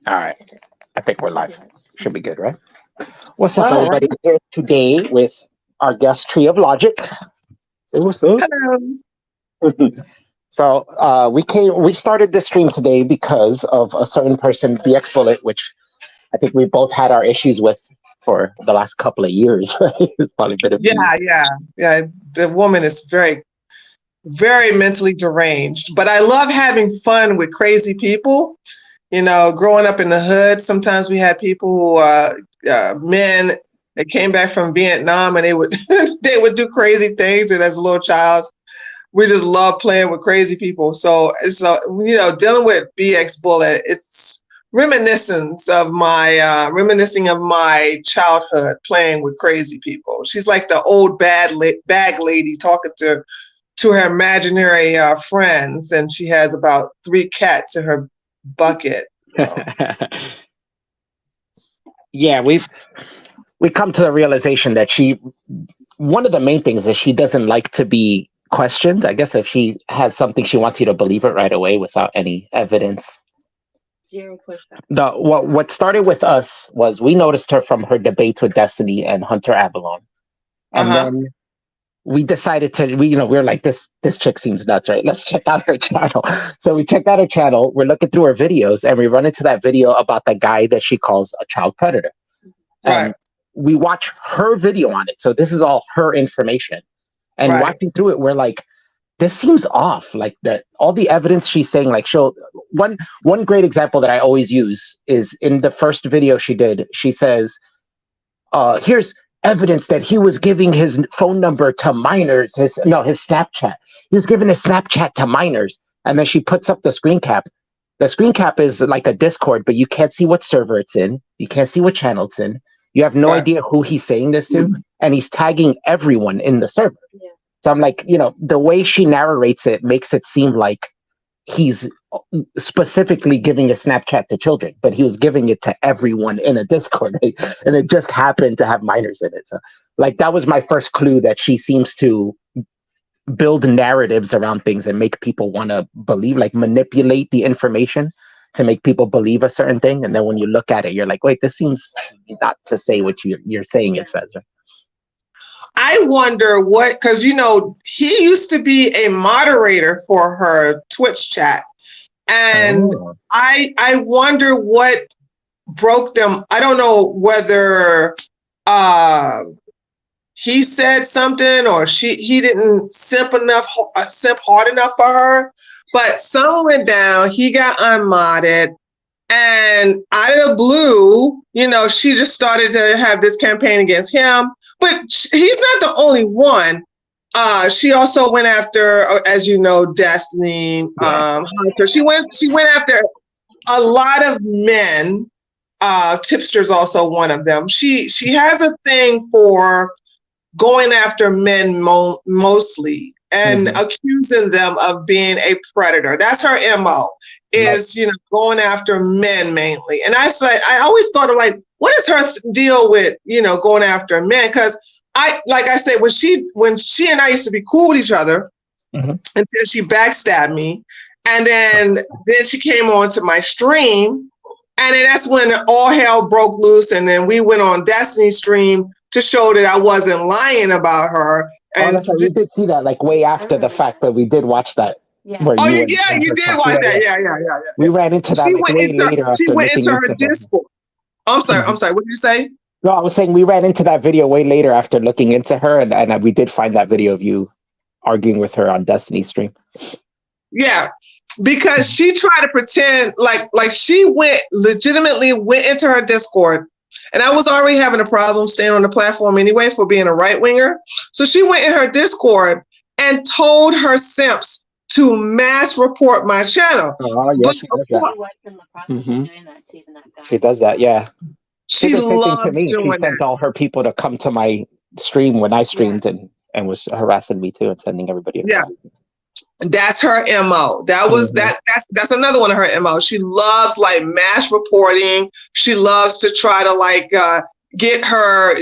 All right. I think we're live. Should be good, right? What's up, All everybody? right. Here today with our guest, Tree of Logic. Hey, what's up? Hello. We started this stream today because of a certain person, BXBullet, which I think we both had our issues with for the last couple of years, right? It's probably been a few. Yeah. The woman is very, very mentally deranged. But I love having fun with crazy people. You know, growing up in the hood, sometimes we had people who, men that came back from Vietnam, and they would they would do crazy things. And as a little child, we just love playing with crazy people. So dealing with BXBullet, it's reminiscing of my childhood playing with crazy people. She's like the old bag lady talking to her imaginary friends, and she has about 3 cats in her bucket. So. Yeah, we come to the realization that one of the main things is she doesn't like to be questioned. I guess if she has something, she wants you to believe it right away without any evidence. Zero pushback. What started with us was we noticed her from her debates with Destiny and Hunter Avalon, and then we decided we were like, this chick seems nuts, right? Let's check out her channel. So we checked out her channel. We're looking through her videos, and we run into that video about the guy that she calls a child predator. Right. And we watch her video on it. So this is all her information. And watching through it, we're like, this seems off. Like all the evidence she's saying, like one great example that I always use is in the first video she did. She says, here's evidence that he was giving his phone number to minors, his Snapchat. He was giving his Snapchat to minors. And then she puts up the screen cap. The screen cap is like a Discord, but you can't see what server it's in. You can't see what channel it's in. You have no idea who he's saying this to. And he's tagging everyone in the server. Yeah. So I'm like, the way she narrates it makes it seem like he's specifically giving a Snapchat to children, but he was giving it to everyone in a Discord, right? And it just happened to have minors in it. So like, that was my first clue that she seems to build narratives around things and make people want to believe, like manipulate the information to make people believe a certain thing. And then when you look at it, you're like, wait, this seems not to say what you're saying it says, right? I wonder because he used to be a moderator for her Twitch chat, and I wonder what broke them. I don't know whether he said something or he didn't simp hard enough for her, but something went down. He got unmodded. And out of the blue, she just started to have this campaign against him. But he's not the only one. She also went after, as you know, Destiny, Hunter. She went after a lot of men. Tipster's also one of them. She has a thing for going after men mostly and accusing them of being a predator. That's her MO. Is going after men mainly. And I always thought of like, what is her deal with going after men? Because like I said, when she and I used to be cool with each other, until she backstabbed me, and then she came on to my stream, and then that's when all hell broke loose. And then we went on Destiny's stream to show that I wasn't lying about her. And we did see that like way after the fact, but we did watch that. Yeah. You did watch that. Yeah. We ran into that later. She went into her Discord. I'm sorry. What did you say? No, I was saying we ran into that video way later after looking into her, and we did find that video of you arguing with her on Destiny's stream. Yeah, because she tried to pretend like she legitimately went into her Discord. And I was already having a problem staying on the platform anyway for being a right winger. So she went in her Discord and told her simps to mass report my channel. Oh, yes, she does that. She does that, yeah. She loves doing She sent all her people to come to my stream when I streamed and was harassing me too and sending everybody. Yeah, that's her MO. That was that's another one of her MO. She loves like mass reporting. She loves to try to get her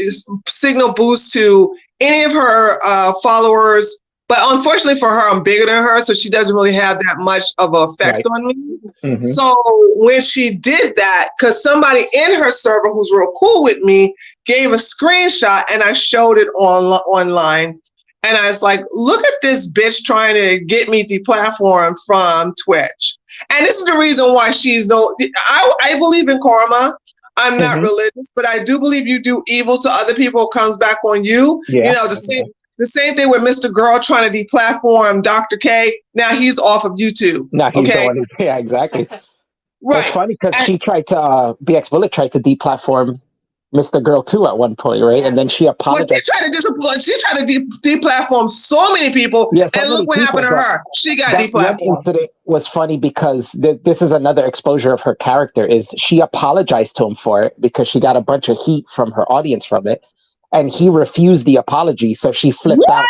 signal boost to any of her followers But unfortunately for her, I'm bigger than her, so she doesn't really have that much of an effect on me. Mm-hmm. So when she did that, because somebody in her server who's real cool with me gave a screenshot and I showed it online. And I was like, look at this bitch trying to get me deplatformed from Twitch. And this is the reason why I believe in karma. I'm not mm-hmm. religious, but I do believe you do evil to other people, it comes back on you. Yeah. You know, the same thing with Mr. Girl trying to deplatform Dr. K. Now he's off of YouTube. No, he's the one. Yeah, exactly. Right. It's funny because she tried to, BXBullet tried to deplatform Mr. Girl too at one point, right? And then she apologized. Well, she tried to deplatform so many people, and look what happened to her. She got deplatformed. Incident was funny because this is another exposure of her character. Is she apologized to him for it because she got a bunch of heat from her audience from it, and he refused the apology, so she flipped out.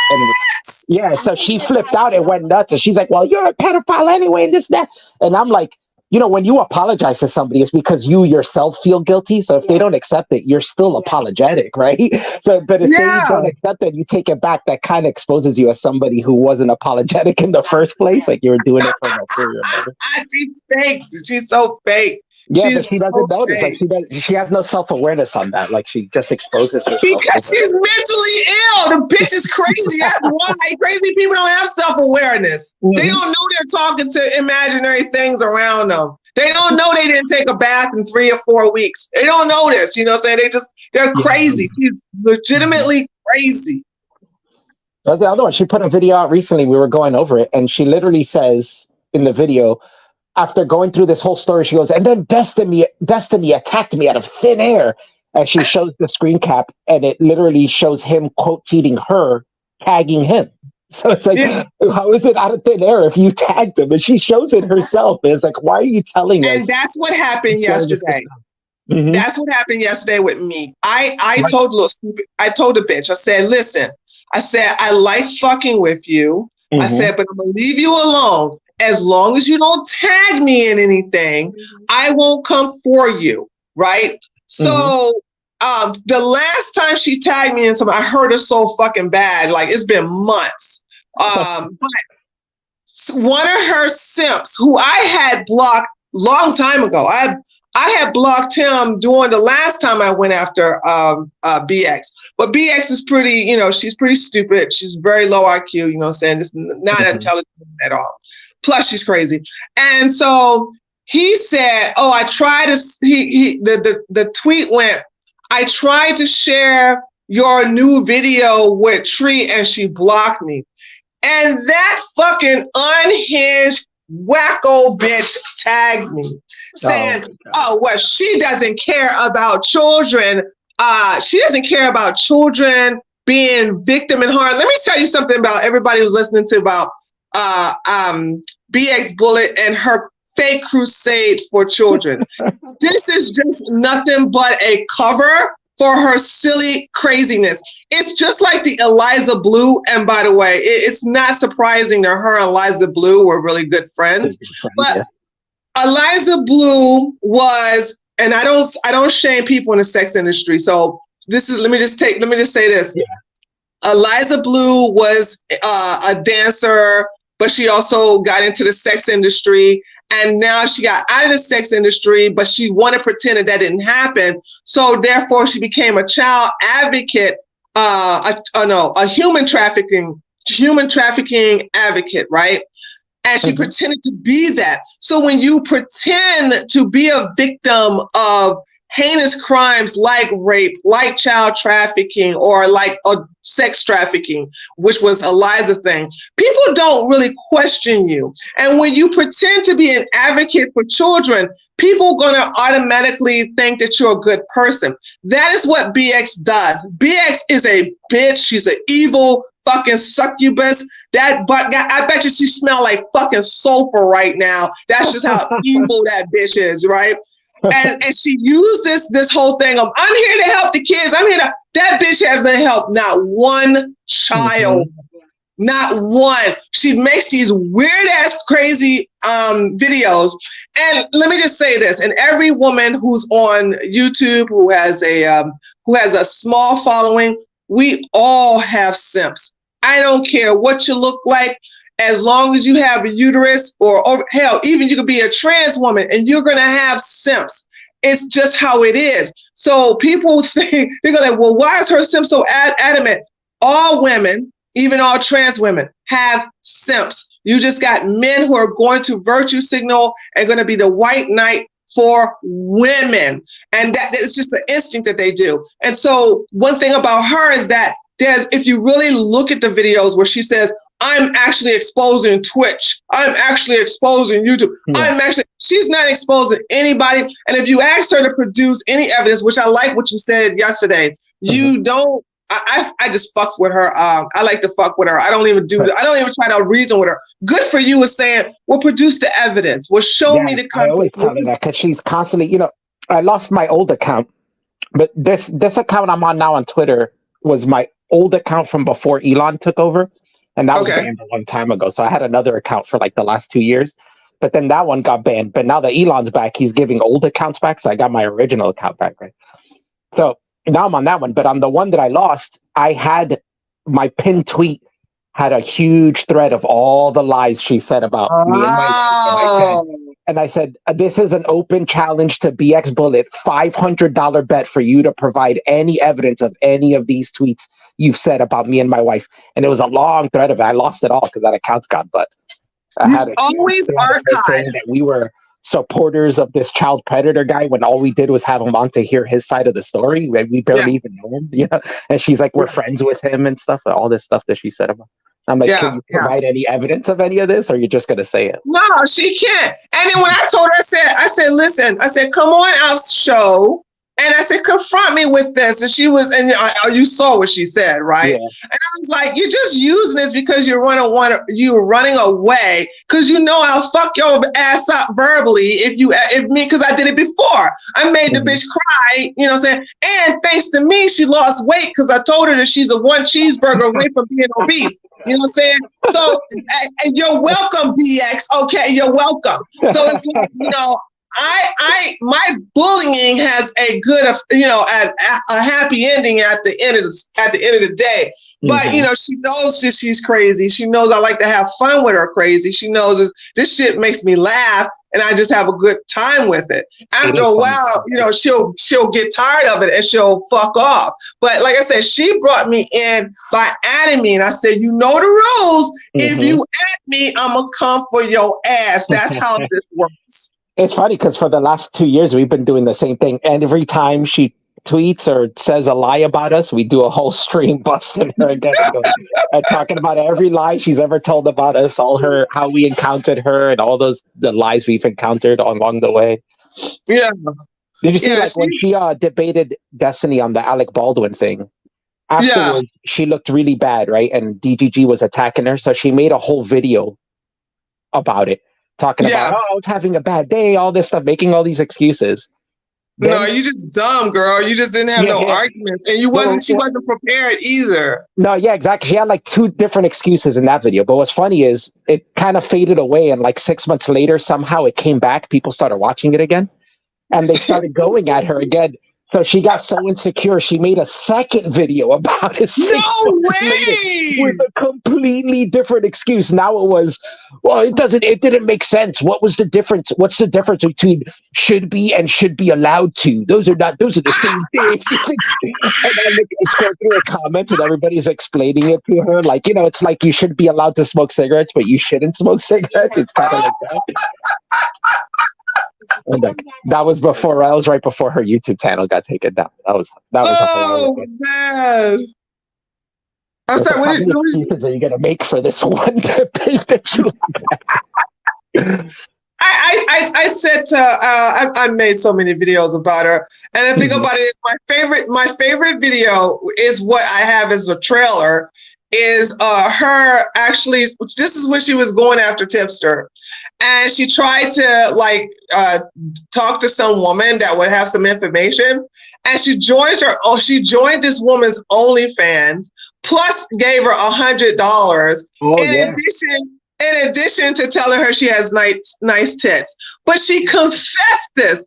And so she flipped out and went nuts, and she's like, "Well, you're a pedophile anyway," and this, that, and I'm like, you know, when you apologize to somebody, it's because you yourself feel guilty. So if they don't accept it, you're still apologetic, right? So, but if they don't accept it, you take it back. That kind of exposes you as somebody who wasn't apologetic in the first place. Like you were doing it for an ulterior motive. She's fake. She's so fake. Yeah, but she doesn't notice. Like she has no self-awareness on that. Like she just exposes herself. Because she's mentally ill. The bitch is crazy. That's why crazy people don't have self-awareness. Mm-hmm. They don't know they're talking to imaginary things around them. They don't know they didn't take a bath in 3 or 4 weeks. They don't know this. You know what I'm saying? They're crazy. She's legitimately crazy. That's the other one. She put a video out recently. We were going over it, and she literally says in the video, after going through this whole story, she goes, and then Destiny attacked me out of thin air. And she shows the screen cap, and it literally shows him quote tweeting her, tagging him. So it's like, how is it out of thin air if you tagged him? And she shows it herself. And it's like, why are you telling us? And that's what happened yesterday. Mm-hmm. That's what happened yesterday with me. I told the bitch, I said, listen, I said, I like fucking with you. Mm-hmm. I said, but I'm going to leave you alone. As long as you don't tag me in anything, I won't come for you, right? So the last time she tagged me in something, I hurt her so fucking bad. Like, it's been months. But one of her simps, who I had blocked long time ago, I had blocked him during the last time I went after BX. But BX is pretty, you know, she's pretty stupid. She's very low IQ, you know what I'm saying? Just not intelligent at all. Plus, she's crazy. And so he said, oh, I tried to, the tweet went, I tried to share your new video with Tree and she blocked me. And that fucking unhinged wacko bitch tagged me saying, well, she doesn't care about children. She doesn't care about children being victim and harm. Let me tell you something about everybody who's listening to about BXBullet and her fake crusade for children. This is just nothing but a cover for her silly craziness. It's just like the Eliza Blue. And by the way, it's not surprising that her and Eliza Blue were really good friends. But Eliza Blue was, and I don't shame people in the sex industry. So let me just say this. Yeah. Eliza Blue was a dancer, but she also got into the sex industry. And now she got out of the sex industry, but she wanted to pretend that didn't happen. So therefore, she became a child advocate, a human trafficking advocate, right? And she pretended to be that. So when you pretend to be a victim of heinous crimes like rape, like child trafficking, or like sex trafficking, which was Eliza's thing, people don't really question you. And when you pretend to be an advocate for children, people are going to automatically think that you're a good person. That is what BX does. BX is a bitch. She's an evil fucking succubus. That butt guy, I bet you she smell like fucking sulfur right now. That's just how evil that bitch is, right? And she used this whole thing of, I'm here to help the kids. That bitch hasn't helped not one child, not one. She makes these weird ass crazy videos. And let me just say this, and every woman who's on YouTube who has a small following, we all have simps. I don't care what you look like, as long as you have a uterus, or hell, even you could be a trans woman and you're going to have simps. It's just how it is. So people think, they're going to, well, why is her simp so adamant? All women, even all trans women, have simps. You just got men who are going to virtue signal and going to be the white knight for women. And that is just the instinct that they do. And so one thing about her is that if you really look at the videos where she says, I'm actually exposing Twitch, I'm actually exposing YouTube, she's not exposing anybody. And if you ask her to produce any evidence, which I like what you said yesterday, you don't, I just fucks with her. I like to fuck with her. I don't even try to reason with her. Good for you is saying, well, produce the evidence. Well, show me the content. I always tell her that because she's constantly, I lost my old account, but this account I'm on now on Twitter was my old account from before Elon took over. And that was banned a long time ago. So I had another account for like the last 2 years. But then that one got banned. But now that Elon's back, he's giving old accounts back. So I got my original account back, right? So now I'm on that one. But on the one that I lost, I had my pinned tweet had a huge thread of all the lies she said about me and my and I said, this is an open challenge to BXBullet, $500 bet for you to provide any evidence of any of these tweets you've said about me and my wife. And it was a long thread of it. I lost it all because that account's gone, but I had always archived that we were supporters of this child predator guy when all we did was have him on to hear his side of the story. We barely even know him. And she's like, we're friends with him and stuff, all this stuff that she said about. I'm like, can you provide any evidence of any of this, or you're just gonna say it? No, she can't. And then when I told her, I said, listen, I said, come on our show. And I said, confront me with this. And she was, and you saw what she said, right? Yeah. And I was like, you're just using this because you're running away, because I'll fuck your ass up verbally because I did it before. I made the bitch cry, you know what I'm saying? And thanks to me, she lost weight because I told her that she's a one cheeseburger away from being obese. You know what I'm saying? So and you're welcome, BX. Okay, you're welcome. So it's like, my bullying has a good, a happy ending at the end of the day. But she knows that she's crazy. She knows I like to have fun with her crazy. She knows this shit makes me laugh, and I just have a good time with it. After a while, she'll get tired of it and she'll fuck off. But like I said, she brought me in by adding me, and I said, you know the rules. If you add me, I'm gonna come for your ass. That's how this works. It's funny because for the last 2 years, we've been doing the same thing. And every time she tweets or says a lie about us, we do a whole stream busting her again and talking about every lie she's ever told about us, how we encountered her and all the lies we've encountered along the way. Yeah. Did you see when she debated Destiny on the Alec Baldwin thing? Afterwards, she looked really bad, right? And DGG was attacking her. So she made a whole video about it. Talking about, I was having a bad day, all this stuff, making all these excuses. Then, no, you just dumb, girl. You just didn't have no arguments. And she wasn't prepared either. No, yeah, exactly. She had like 2 different excuses in that video. But what's funny is it kind of faded away. And like 6 months later, somehow it came back. People started watching it again. And they started going at her again. So she got so insecure, she made a second video about it. No way! With a completely different excuse. Now it was, it didn't make sense. What was the difference? What's the difference between should be and should be allowed to? Those are the same thing. And I scroll through her comments and everybody's explaining it to her. Like, it's like you should be allowed to smoke cigarettes, but you shouldn't smoke cigarettes. It's kind of like that. And that was right before her YouTube channel got taken down. That was man. I'm sorry, what excuses are you gonna make for this one debate that you I said I made so many videos about her, and I think about it, my favorite video is what I have as a trailer is her actually, this is when she was going after Tipster, and she tried to talk to some woman that would have some information, and she joined this woman's OnlyFans, plus gave her $100 in addition to telling her she has nice tits. But she confessed this.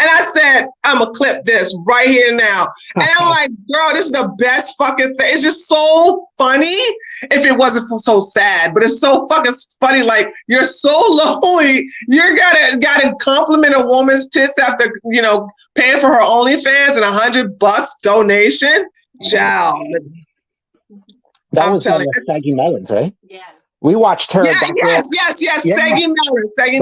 And I said, I'm going to clip this right here now. And I'm like, girl, this is the best fucking thing. It's just so funny if it wasn't so sad, but it's so fucking funny. Like, you're so lonely. You're gotta compliment a woman's tits after, paying for her OnlyFans and $100 donation. Child. That was Saggy Melons, right? Yeah. We watched her. Yes. Saggy Melons. Saggy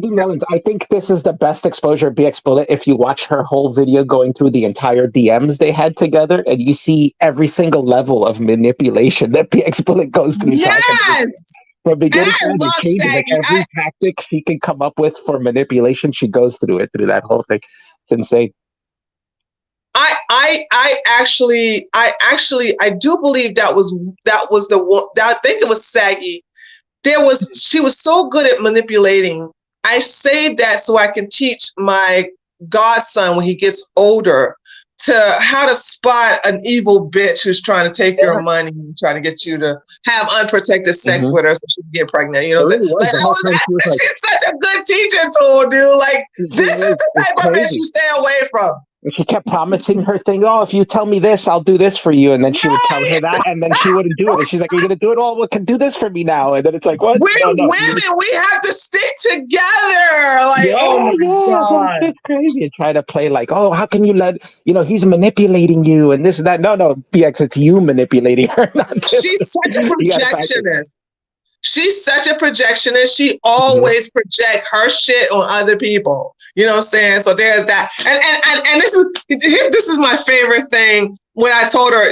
Melons. I think this is the best exposure of BX Bullet. If you watch her whole video going through the entire DMs they had together, and you see every single level of manipulation that BX Bullet goes through. Yes. From beginning to end, it changes. Like every tactic she can come up with for manipulation, she goes through that whole thing. It's insane. I do believe that was the one. I think it was Saggy. She was so good at manipulating. I saved that so I can teach my godson when he gets older how to spot an evil bitch who's trying to take your money and trying to get you to have unprotected sex with her so she can get pregnant. You know what I'm saying? She's such a good teacher tool, dude. Like, this is the type of bitch you stay away from. She kept promising her thing. Oh, if you tell me this, I'll do this for you. And then she would tell her that, and then she wouldn't do it. And she's like, "Are you gonna do it? Oh, well, can do this for me now." And then it's like, "What? We're women. We have to stick together." Like, oh my god, it's crazy. And try to play like, "Oh, how can you let he's manipulating you and this and that?" No, BX, it's you manipulating her. Not She's such a projectionist. She's such a projectionist. She always project her shit on other people. You know what I'm saying? So there's that. And this is my favorite thing. When I told her,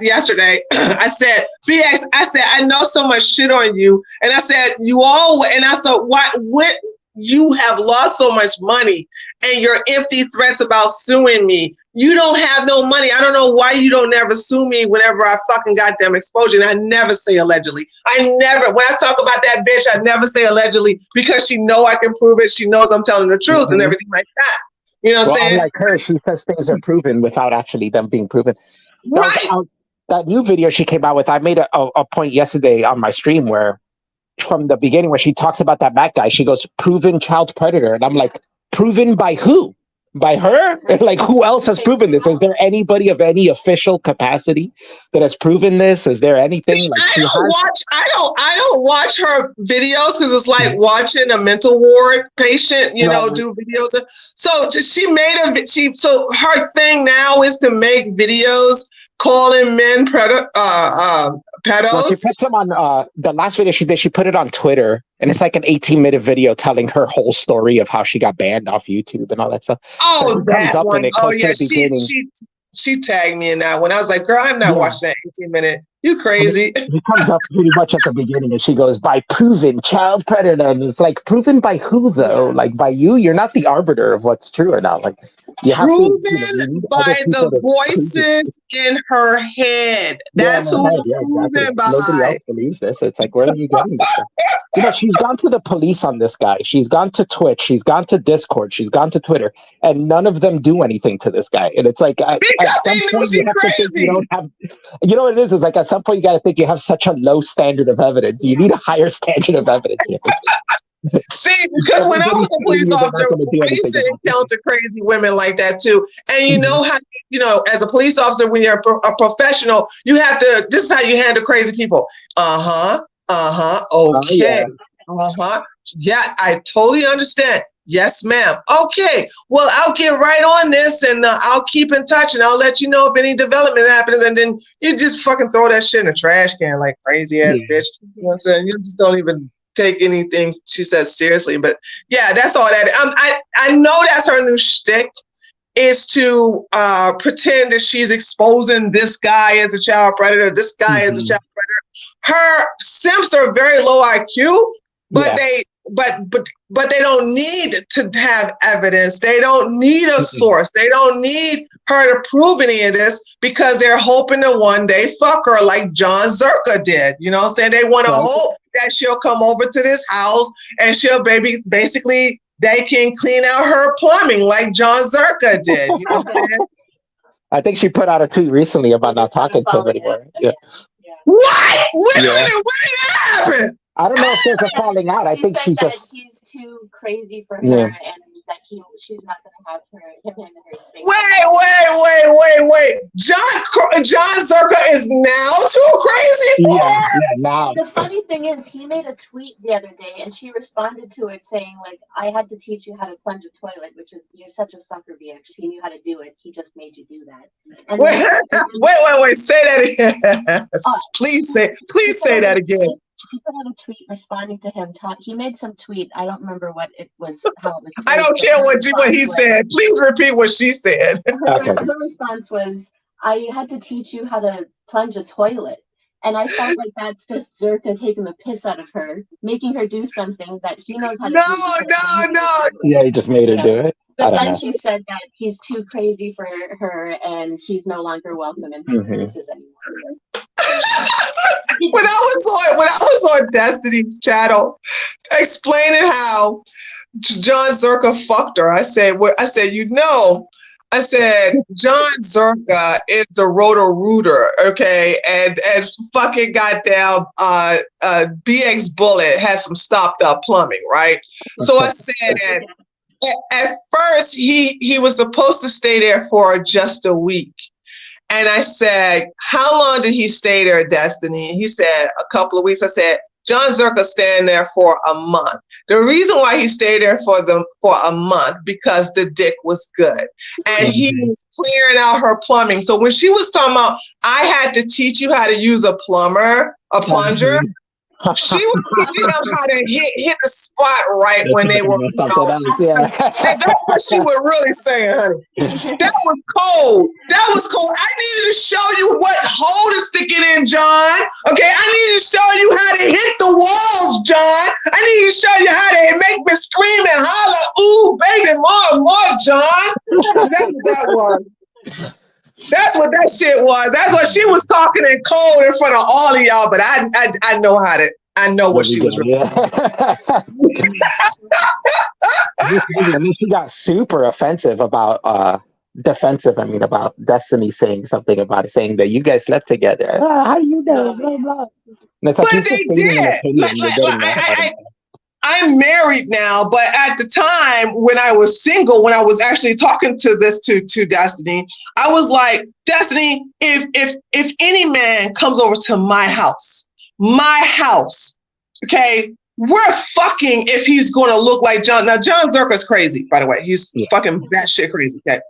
yesterday, I said, BX, I know so much shit on you. And I said, what you have lost so much money and your empty threats about suing me. You don't have no money. I don't know why you don't never sue me whenever I fucking got them exposure. And I never say allegedly. When I talk about that bitch, I never say allegedly because she know I can prove it. She knows I'm telling the truth and everything like that. You know what I'm saying? Unlike her, she says things are proven without actually them being proven. Right. That new video she came out with, I made a point yesterday on my stream where from the beginning where she talks about that Mac guy, she goes, proven child predator. And I'm like, proven by who? By her? Like, who else has proven this? Is there anybody of any official capacity that has proven this? Is there anything? Like, I don't watch her videos because it's like watching a mental ward patient, do videos. So so her thing now is to make videos calling men pedos. Well, she puts them on the last video she did. She put it on Twitter, and it's like an 18-minute video telling her whole story of how she got banned off YouTube and all that stuff. Oh, so that one. Oh, yeah. She tagged me in that one. I was like, girl, I'm not watching that 18-minute. You crazy? She comes up pretty much at the beginning, and she goes, by proven child predator. And it's like, proven by who, though? Like, by you? You're not the arbiter of what's true or not. Like, proven by the voices in her head. That's who it's proven by. Nobody else believes this. It's like, where are you getting this? She's gone to the police on this guy. She's gone to Twitch. She's gone to Discord. She's gone to Twitter. And none of them do anything to this guy. And it's like, at some point, you have to think you don't have... You know what it is? It's like, at some point, you got to think you have such a low standard of evidence. You need a higher standard of evidence. See, because when I was a police officer, I used to encounter crazy women like that too. And you know how, as a police officer, when you're a professional, you have to, this is how you handle crazy people. Okay. Yeah, I totally understand. Yes, ma'am. Okay. Well, I'll get right on this and I'll keep in touch and I'll let you know if any development happens. And then you just fucking throw that shit in a trash can like crazy ass bitch. You know what I'm saying? You just don't even take anything she says seriously. But yeah, that's all that. I know that's her new shtick, is to pretend that she's exposing this guy as a child predator, this guy as a child predator. Her simps are very low IQ, but they don't need to have evidence. They don't need a source. They don't need her to prove any of this because they're hoping to one day fuck her like John Zerka did. You know what I'm saying? They want to hope that she'll come over to this house and she'll basically they can clean out her plumbing like John Zerka did. You know what I'm saying? I think she put out a tweet recently about not talking to him anymore. Yeah. What? When did that happen? I don't know if there's a falling out. I think she just... he's too crazy for her and that she's not going to have him in her space. Wait. John Zerka is now too crazy for her? Yeah, now. The funny thing is, he made a tweet the other day, and she responded to it saying, like, I had to teach you how to plunge a toilet, which is, you're such a sucker, BX. He knew how to do it. He just made you do that. And Wait. Say that again. Please say that again. She put out a tweet responding to him. He made some tweet. I don't remember what it was. I don't care what he said. Please repeat what she said. Her response was, I had to teach you how to plunge a toilet. And I felt like that's just Zerka taking the piss out of her, making her do something that she knows how to do. No. Yeah, he just made her do it. But then she said that he's too crazy for her and he's no longer welcome in her places anymore. When I was on Destiny's channel explaining how John Zerka fucked her, I said, John Zerka is the Roto-Rooter, okay, and fucking goddamn BXBullet has some stopped up plumbing, right? So I said, at first he was supposed to stay there for just a week. And I said, how long did he stay there, Destiny? And he said, a couple of weeks. I said, John Zerka staying there for a month. The reason why he stayed there for a month, because the dick was good. And he was clearing out her plumbing. So when she was talking about, I had to teach you how to use a plunger, she was teaching them how to hit the spot right when they were. That's what she was really saying, honey. That was cold. I needed to show you what hole to stick it in, John. Okay, I needed to show you how to hit the walls, John. I needed to show you how to make me scream and holler, ooh, baby, more, John. That's what that was. That's what that shit was. That's what she was talking in code in front of all of y'all. But I know how to. I know what she was. She got super offensive about defensive. I mean, about Destiny saying something about it, saying that you guys slept together. How do you know? Blah, blah. But they did. I'm married now, but at the time when I was single, when I was actually talking to Destiny, I was like, Destiny, if any man comes over to my house, okay, we're fucking if he's going to look like John. Now, John Zerka's crazy, by the way. He's fucking batshit crazy. Okay?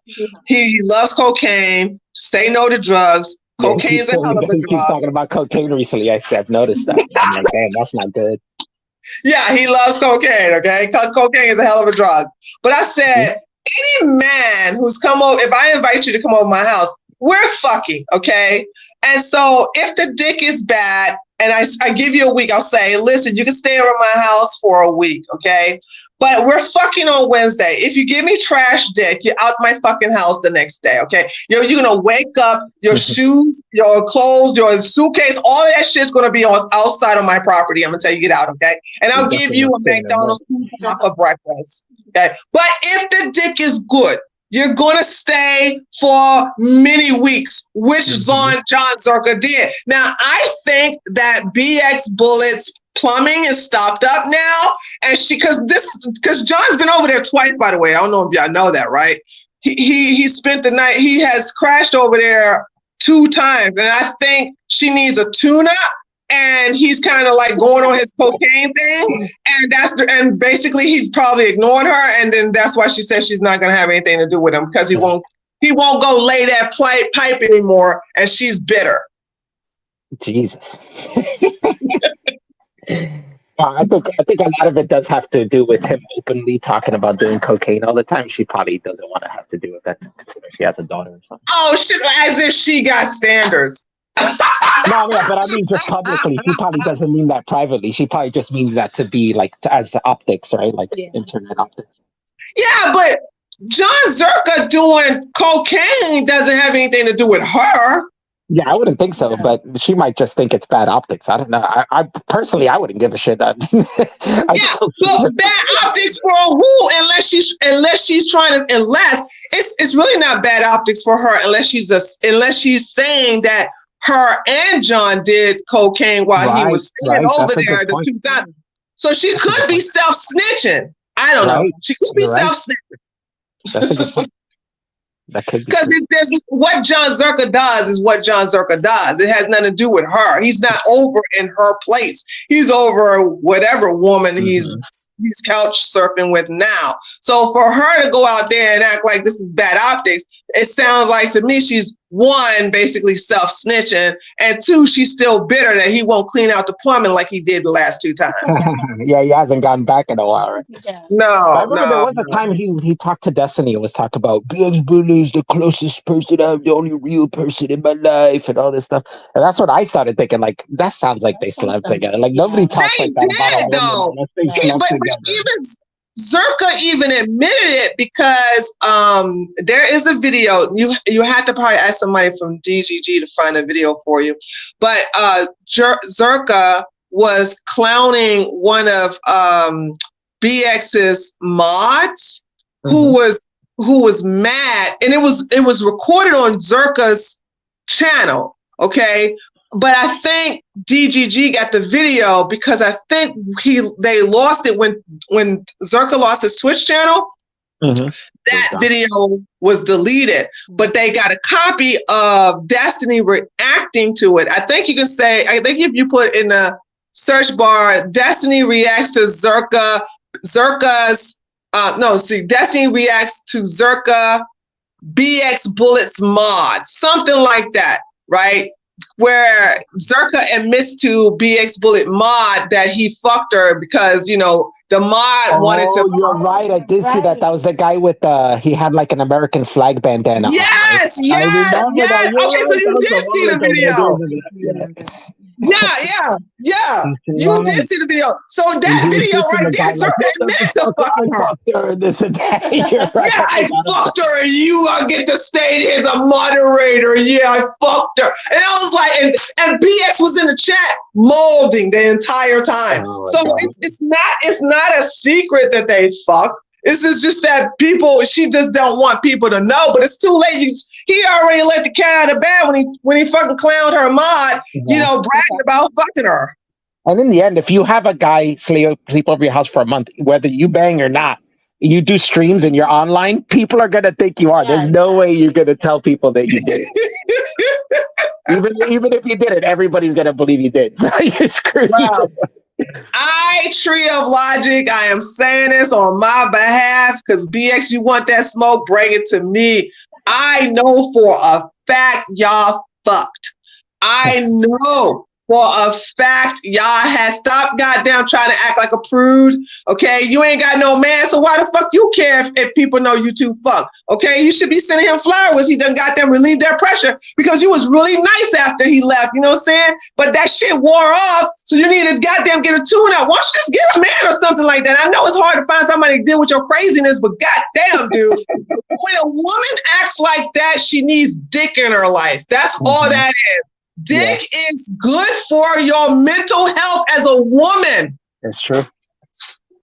He loves cocaine, say no to drugs. Cocaine's a hell of a drug. He's talking about cocaine recently. I've noticed that. I'm like, damn, that's not good. Yeah, he loves cocaine, okay? Cocaine is a hell of a drug. But I said, any man who's come over, if I invite you to come over my house, we're fucking, okay? And so if the dick is bad, and I give you a week, I'll say, listen, you can stay over my house for a week, okay? But we're fucking on Wednesday. If you give me trash dick, you're out my fucking house the next day, okay? You're gonna wake up, your shoes, your clothes, your suitcase, all of that shit's gonna be outside on my property. I'm gonna tell you, get out, okay? And I'll give you a McDonald's for breakfast, okay? But if the dick is good, you're gonna stay for many weeks, which John Zerka did. Now, I think that BXBullet's plumbing is stopped up now, and because John's been over there twice, by the way. I don't know if y'all know that, right? He spent the night. He has crashed over there 2 times, and I think she needs a tune-up. And he's kind of like going on his cocaine thing, and basically he's probably ignoring her, and then that's why she says she's not gonna have anything to do with him because he won't go lay that pipe anymore, and she's bitter. Jesus. I think a lot of it does have to do with him openly talking about doing cocaine all the time. She probably doesn't want to have to do with that, considering she has a daughter or something. Oh shit! As if she got standards. No, but I mean just publicly. She probably doesn't mean that privately. She probably just means that to be like as optics, right? Like internet optics. Yeah, but John Zerka doing cocaine doesn't have anything to do with her. Yeah, I wouldn't think so, but she might just think it's bad optics. I don't know. I personally, I wouldn't give a shit. But bad optics for who? Unless she's trying to. It's really not bad optics for her unless she's saying that her and John did cocaine while he was staying over there the 2 times. So she could be self-snitching. I don't know. She could be self-snitching. That's a good point. That could be because there's what John Zerka does is what John Zerka does. It has nothing to do with her. He's not over in her place. He's over whatever woman he's couch surfing with now. So for her to go out there and act like this is bad optics, it sounds like to me she's one, basically self-snitching, and two, she's still bitter that he won't clean out the plumbing like he did the last 2 times. Yeah, he hasn't gotten back in a while, right? Yeah. No, there was a time he talked to Destiny and was talking about BXBullet is the closest person, I'm the only real person in my life, and all this stuff. And that's what I started thinking. Like, that sounds like they slept together. Like, nobody talks like that about a woman unless they slept together. Even Zerka even admitted it because there is a video. You had to probably ask somebody from DGG to find a video for you. But Zerka was clowning one of BX's mods who was mad, and it was recorded on Zerka's channel. Okay. But I think DGG got the video because I think they lost it when Zerka lost his Twitch channel. That video was deleted, but they got a copy of Destiny reacting to it. I think you can say, I think if you put in the search bar, Destiny reacts to Destiny reacts to Zerka BXBullet's mod, something like that, right? Where Zerka admits to BXBullet mod that he fucked her because, you know, the mod wanted to. You're right. I did see that. That was the guy with he had like an American flag bandana. Yes, on, right? yes, yes. That. Okay, so you did see the video. Yeah. You did see the video. So that video right there, Zerka admitted to fucking her. This and that. You're right. Yeah, I fucked her, and you get to stay here as a moderator. Yeah, I fucked her, and I was like, and BX was in the chat molding the entire time. So it's not a secret that they fucked. It's just that she just don't want people to know, but it's too late. He already let the cat out of bed when he fucking clowned her mod, you know, bragging about fucking her. And in the end, if you have a guy sleep over your house for a month, whether you bang or not, you do streams and you're online, people are gonna think you are. Yeah, there's no way you're gonna tell people that you did it. even if you did it, everybody's gonna believe you did. So you're screwed. Wow. Tree of Logic, I am saying this on my behalf because BX, you want that smoke, bring it to me. I know for a fact y'all fucked. I know for a fact y'all had stopped goddamn trying to act like a prude. Okay, you ain't got no man, so why the fuck you care if people know you two fuck? Okay, you should be sending him flowers. He done goddamn relieved their pressure because you was really nice after he left. You know what I'm saying? But that shit wore off, so you need to goddamn get a tune up. Why don't you just get a man or something like that? I know it's hard to find somebody to deal with your craziness, but goddamn, dude, when a woman acts like that, she needs dick in her life. That's all that is. Dick is good for your mental health as a woman. That's true.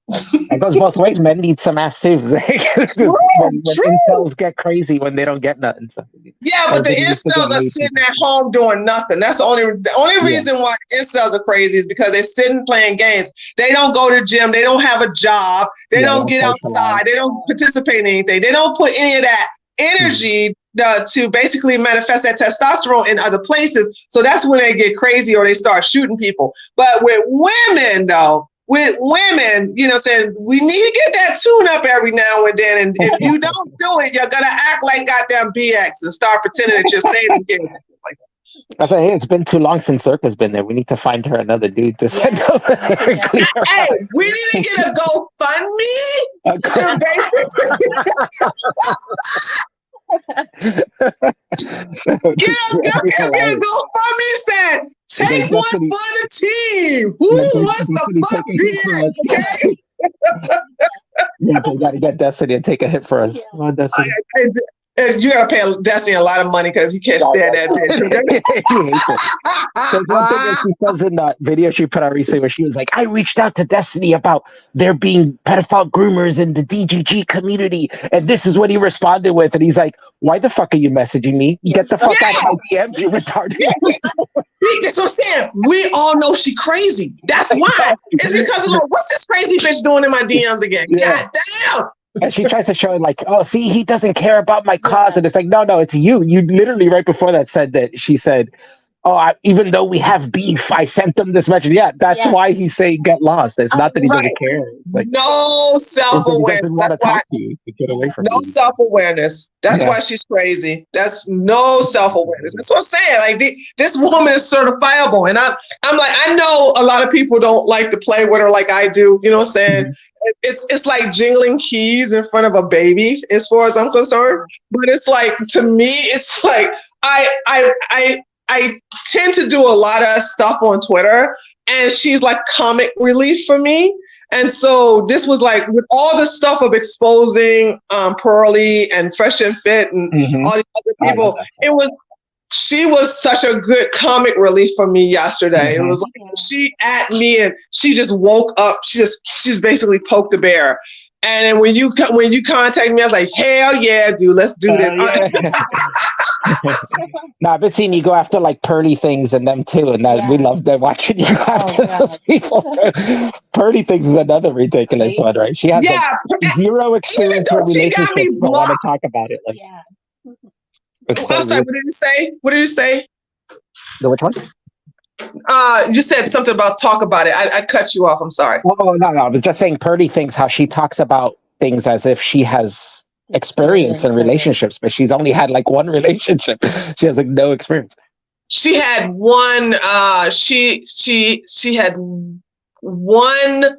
It goes both ways. Men need some ass too. when incels get crazy when they don't get nothing. So. Yeah, but the incels are sitting at home doing nothing. That's the only reason why incels are crazy is because they're sitting playing games. They don't go to the gym. They don't have a job. They don't get outside. They don't participate in anything. They don't put any of that energy to basically manifest that testosterone in other places. So that's when they get crazy or they start shooting people. But with women, though, you know what I'm saying, we need to get that tune up every now and then. And if you don't do it, you're going to act like goddamn BX and start pretending that you're saying again. I say, hey, it's been too long since Zerka's been there. We need to find her another dude to send over there. Hey, we need to get a GoFundMe to basically... Get a GoFundMe said, take one for the team. Who wants to fuck BX? You gotta get Destiny and take a hit for us. Come on, Destiny. You gotta pay Destiny a lot of money because he can't stand that bitch. He hates it. There's one thing that she says in that video she put out recently where she was like, I reached out to Destiny about there being pedophile groomers in the DGG community, and this is what he responded with. And he's like, why the fuck are you messaging me? Get the fuck out of my DMs, you retarded. That's what I'm saying. We all know she crazy. That's why. It's because of what's this crazy bitch doing in my DMs again? God damn. And she tries to show it like, oh, see, he doesn't care about my cause. And it's like, no, it's you. You literally right before that said that she said, oh, even though we have beef, I sent them this message. Yeah, that's why he's saying get lost. It's not that he doesn't care. Like, no self-awareness. He doesn't want to talk to you. To get away from no you. Self-awareness. That's why she's crazy. That's no self-awareness. That's what I'm saying. Like this woman is certifiable. And I'm like, I know a lot of people don't like to play with her like I do. You know what I'm saying? Mm-hmm. It's like jingling keys in front of a baby, as far as I'm concerned. But it's like, to me, it's like I tend to do a lot of stuff on Twitter, and she's like comic relief for me. And so this was like, with all the stuff of exposing Pearly and Fresh and Fit and all these other people, she was such a good comic relief for me yesterday. It was like she at me and she just woke up. She just basically poked the bear. And then when you contact me, I was like, hell yeah, dude, let's do this. No, I've been seeing you go after like Pearly things and them too, and that we love them watching you go after those people. Pearly things is another ridiculous one, right? She has like zero experience with relationships. I want to talk about it. Like, I'm sorry, what did you say? What did you say? Which one? You said something about talk about it. I cut you off. I'm sorry. Oh, no. I was just saying Pearly thinks how she talks about things as if she has experience in relationships, but she's only had like one relationship. She has like no experience. She had one, she had one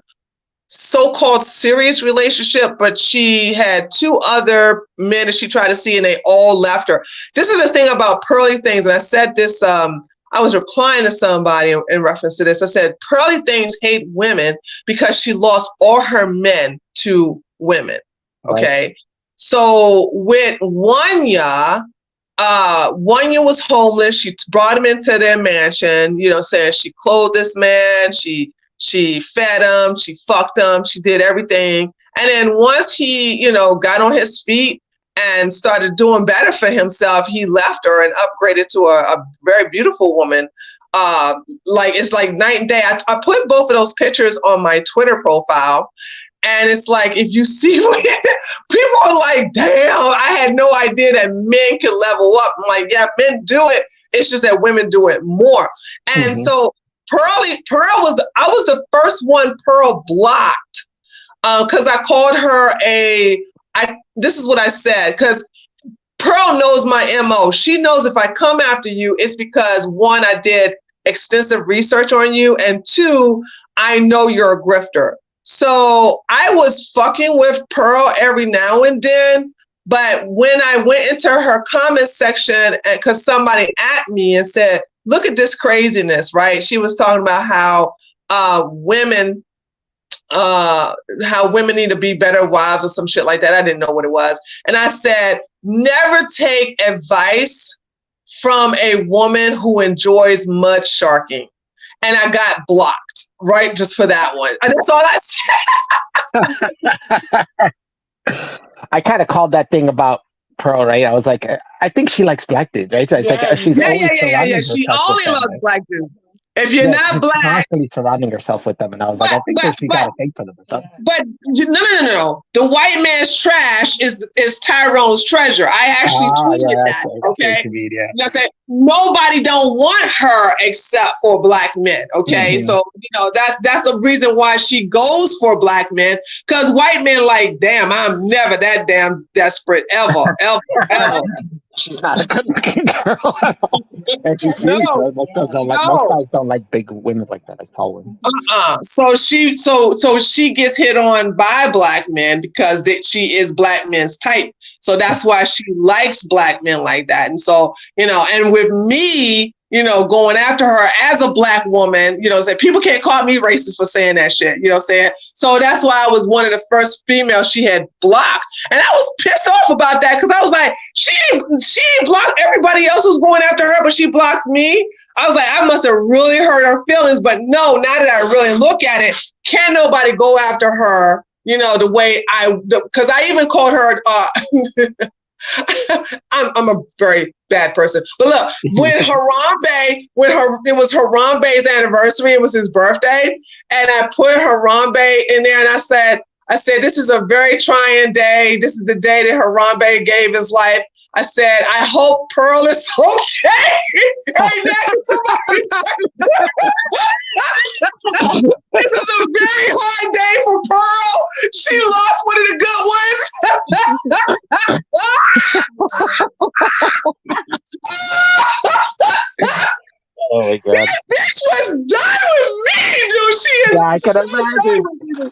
so-called serious relationship, but she had two other men that she tried to see and they all left her. This is the thing about Pearly things. And I said this, I was replying to somebody in reference to this. I said, Pearly things hate women because she lost all her men to women. Okay. Right. So with Wanya was homeless. She brought him into their mansion, you know, saying she clothed this man. She fed him. She fucked him. She did everything. And then once he, you know, got on his feet and started doing better for himself, he left her and upgraded to a very beautiful woman. Like it's like night and day. I put both of those pictures on my Twitter profile, and it's like, if you see, people are like, damn, I had no idea that men could level up. I'm like, yeah, men do it. It's just that women do it more. And so I was the first one Pearl blocked because I called her this is what I said, because Pearl knows my MO. She knows if I come after you, it's because one, I did extensive research on you, and two, I know you're a grifter. So I was fucking with Pearl every now and then, but when I went into her comment section, and because somebody at me and said, look at this craziness, right? She was talking about how women need to be better wives or some shit like that. I didn't know what it was. And I said, never take advice from a woman who enjoys mud sharking. And I got blocked, right? Just for that one. That's all I said. I kind of called that thing about Pearl, right? I was like, I think she likes black dudes, right? So it's like she's She only loves black dudes. If you're not black, constantly surrounding herself with them, and I was like, I think that she got a thing for them or something. But no. The white man's trash is Tyrone's treasure. I actually tweeted that. Okay, you know, nobody don't want her except for black men. Okay, so you know that's the reason why she goes for black men, because white men like, damn, I'm never that damn desperate ever. She's not a good looking girl. And she's huge. Most guys don't like big women like that, like tall women. So she gets hit on by black men because she is black men's type. So that's why she likes black men like that. And so, you know, and with me, you know, going after her as a black woman, you know, say people can't call me racist for saying that shit, you know what I'm saying? So that's why I was one of the first females she had blocked. And I was pissed off about that because I was like, she blocked everybody else who's going after her, but she blocks me. I was like, I must have really hurt her feelings. But no, now that I really look at it, can't nobody go after her, you know, the way because I even called her, I'm a very bad person. But look, when it was Harambe's anniversary, it was his birthday, and I put Harambe in there and I said, I said, this is a very trying day. This is the day that Harambe gave his life. I said, I hope Pearl is okay. Right now, this is a very hard day for Pearl. She lost one of the good ones. Oh my God. This bitch was done with me, dude. She is. Yeah, I can imagine.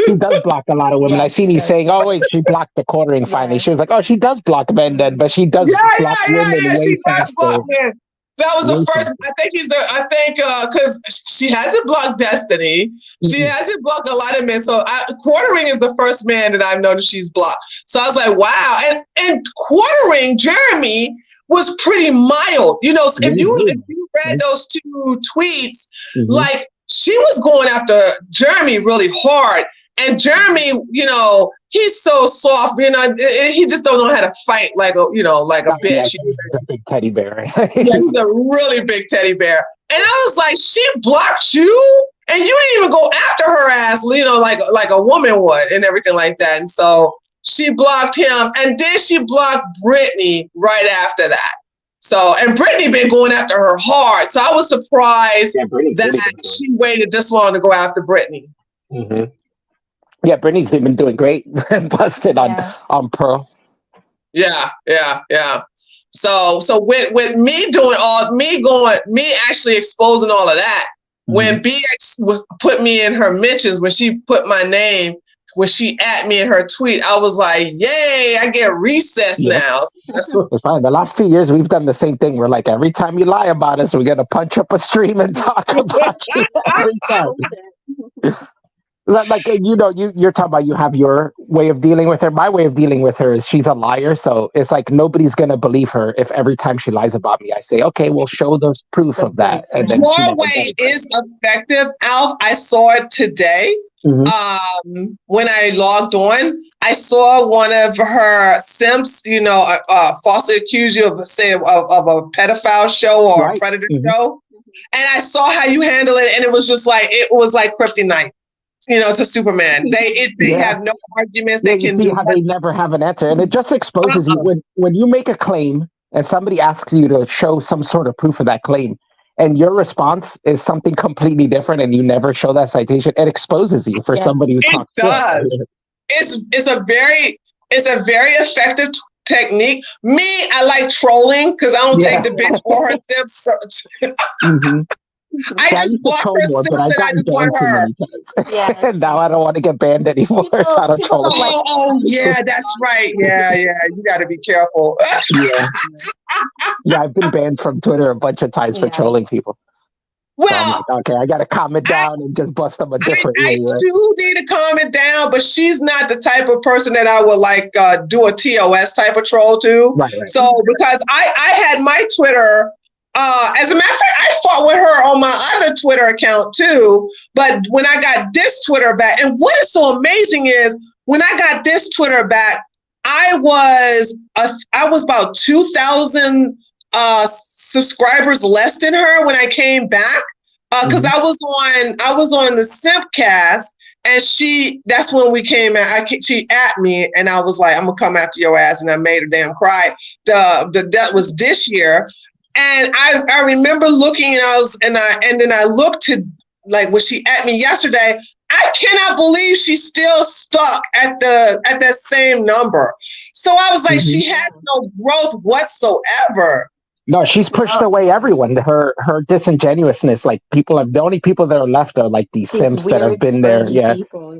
She does block a lot of women. I seen you saying, "Oh wait, she blocked the quartering finally." She was like, "Oh, she does block men then, but she does block women way She does faster." block men. That was the first. I think because she hasn't blocked Destiny. She hasn't blocked a lot of men. So quartering is the first man that I've noticed she's blocked. So I was like, wow. And quartering Jeremy was pretty mild. You know, if you read those two tweets, like she was going after Jeremy really hard. And Jeremy, you know, he's so soft, you know, he just don't know how to fight like a, you know, like a bitch. Yeah, he's a big teddy bear. Yeah, he's a really big teddy bear. And I was like, she blocked you? And you didn't even go after her ass, you know, like a woman would and everything like that. And so she blocked him. And then she blocked Brittany right after that. So, and Brittany been going after her hard. So I was surprised that she waited this long to go after Brittany. Yeah, Brittany's been doing great. Busted on Pearl. Yeah. So with me doing me actually exposing all of that, when BX was put me in her mentions, when she put my name, when she at me in her tweet, I was like, yay, I get recessed now. That's fine. The last 2 years, we've done the same thing. We're like, every time you lie about us, we're going to punch up a stream and talk about you every time. Like, you know, you're talking about you have your way of dealing with her. My way of dealing with her is she's a liar. So it's like nobody's going to believe her if every time she lies about me, I say, okay, we'll show the proof of that. And then your way is effective, Alf. I saw it today. When I logged on, I saw one of her simps, you know, falsely accused you of saying of a pedophile show or a predator show. And I saw how you handle it. And it was just like, it was like kryptonite. You know, to Superman. They have no arguments. They can do how they never have an answer. And it just exposes you when you make a claim and somebody asks you to show some sort of proof of that claim, and your response is something completely different and you never show that citation, it exposes you for somebody who talks. It does. It's a very effective technique. Me, I like trolling because I don't take the bitch or her simps. I just block her simps and I just want her. Yeah. Now I don't want to get banned anymore, so I don't troll. Oh, yeah, that's right. Yeah, you got to be careful. Yeah, I've been banned from Twitter a bunch of times for trolling people. Well, so I'm like, okay, I got to calm it down and just bust them a different way. I too need to calm it down, but she's not the type of person that I would like do a TOS type of troll to. Right. So because I had my Twitter. As a matter of fact, I fought with her on my other Twitter account too. But when I got this Twitter back, and what is so amazing is when I got this Twitter back, I was about 2,000 subscribers less than her when I came back because I was on the Simpcast, and that's when we came at. She at me, and I was like, I'm gonna come after your ass, and I made her damn cry. That was this year. And I remember looking, and then I looked to like when she at me yesterday. I cannot believe she's still stuck at that same number. So I was like, she has no growth whatsoever. No, she's pushed away everyone. Her disingenuousness, like the only people that are left are like these simps that have been there. Yeah.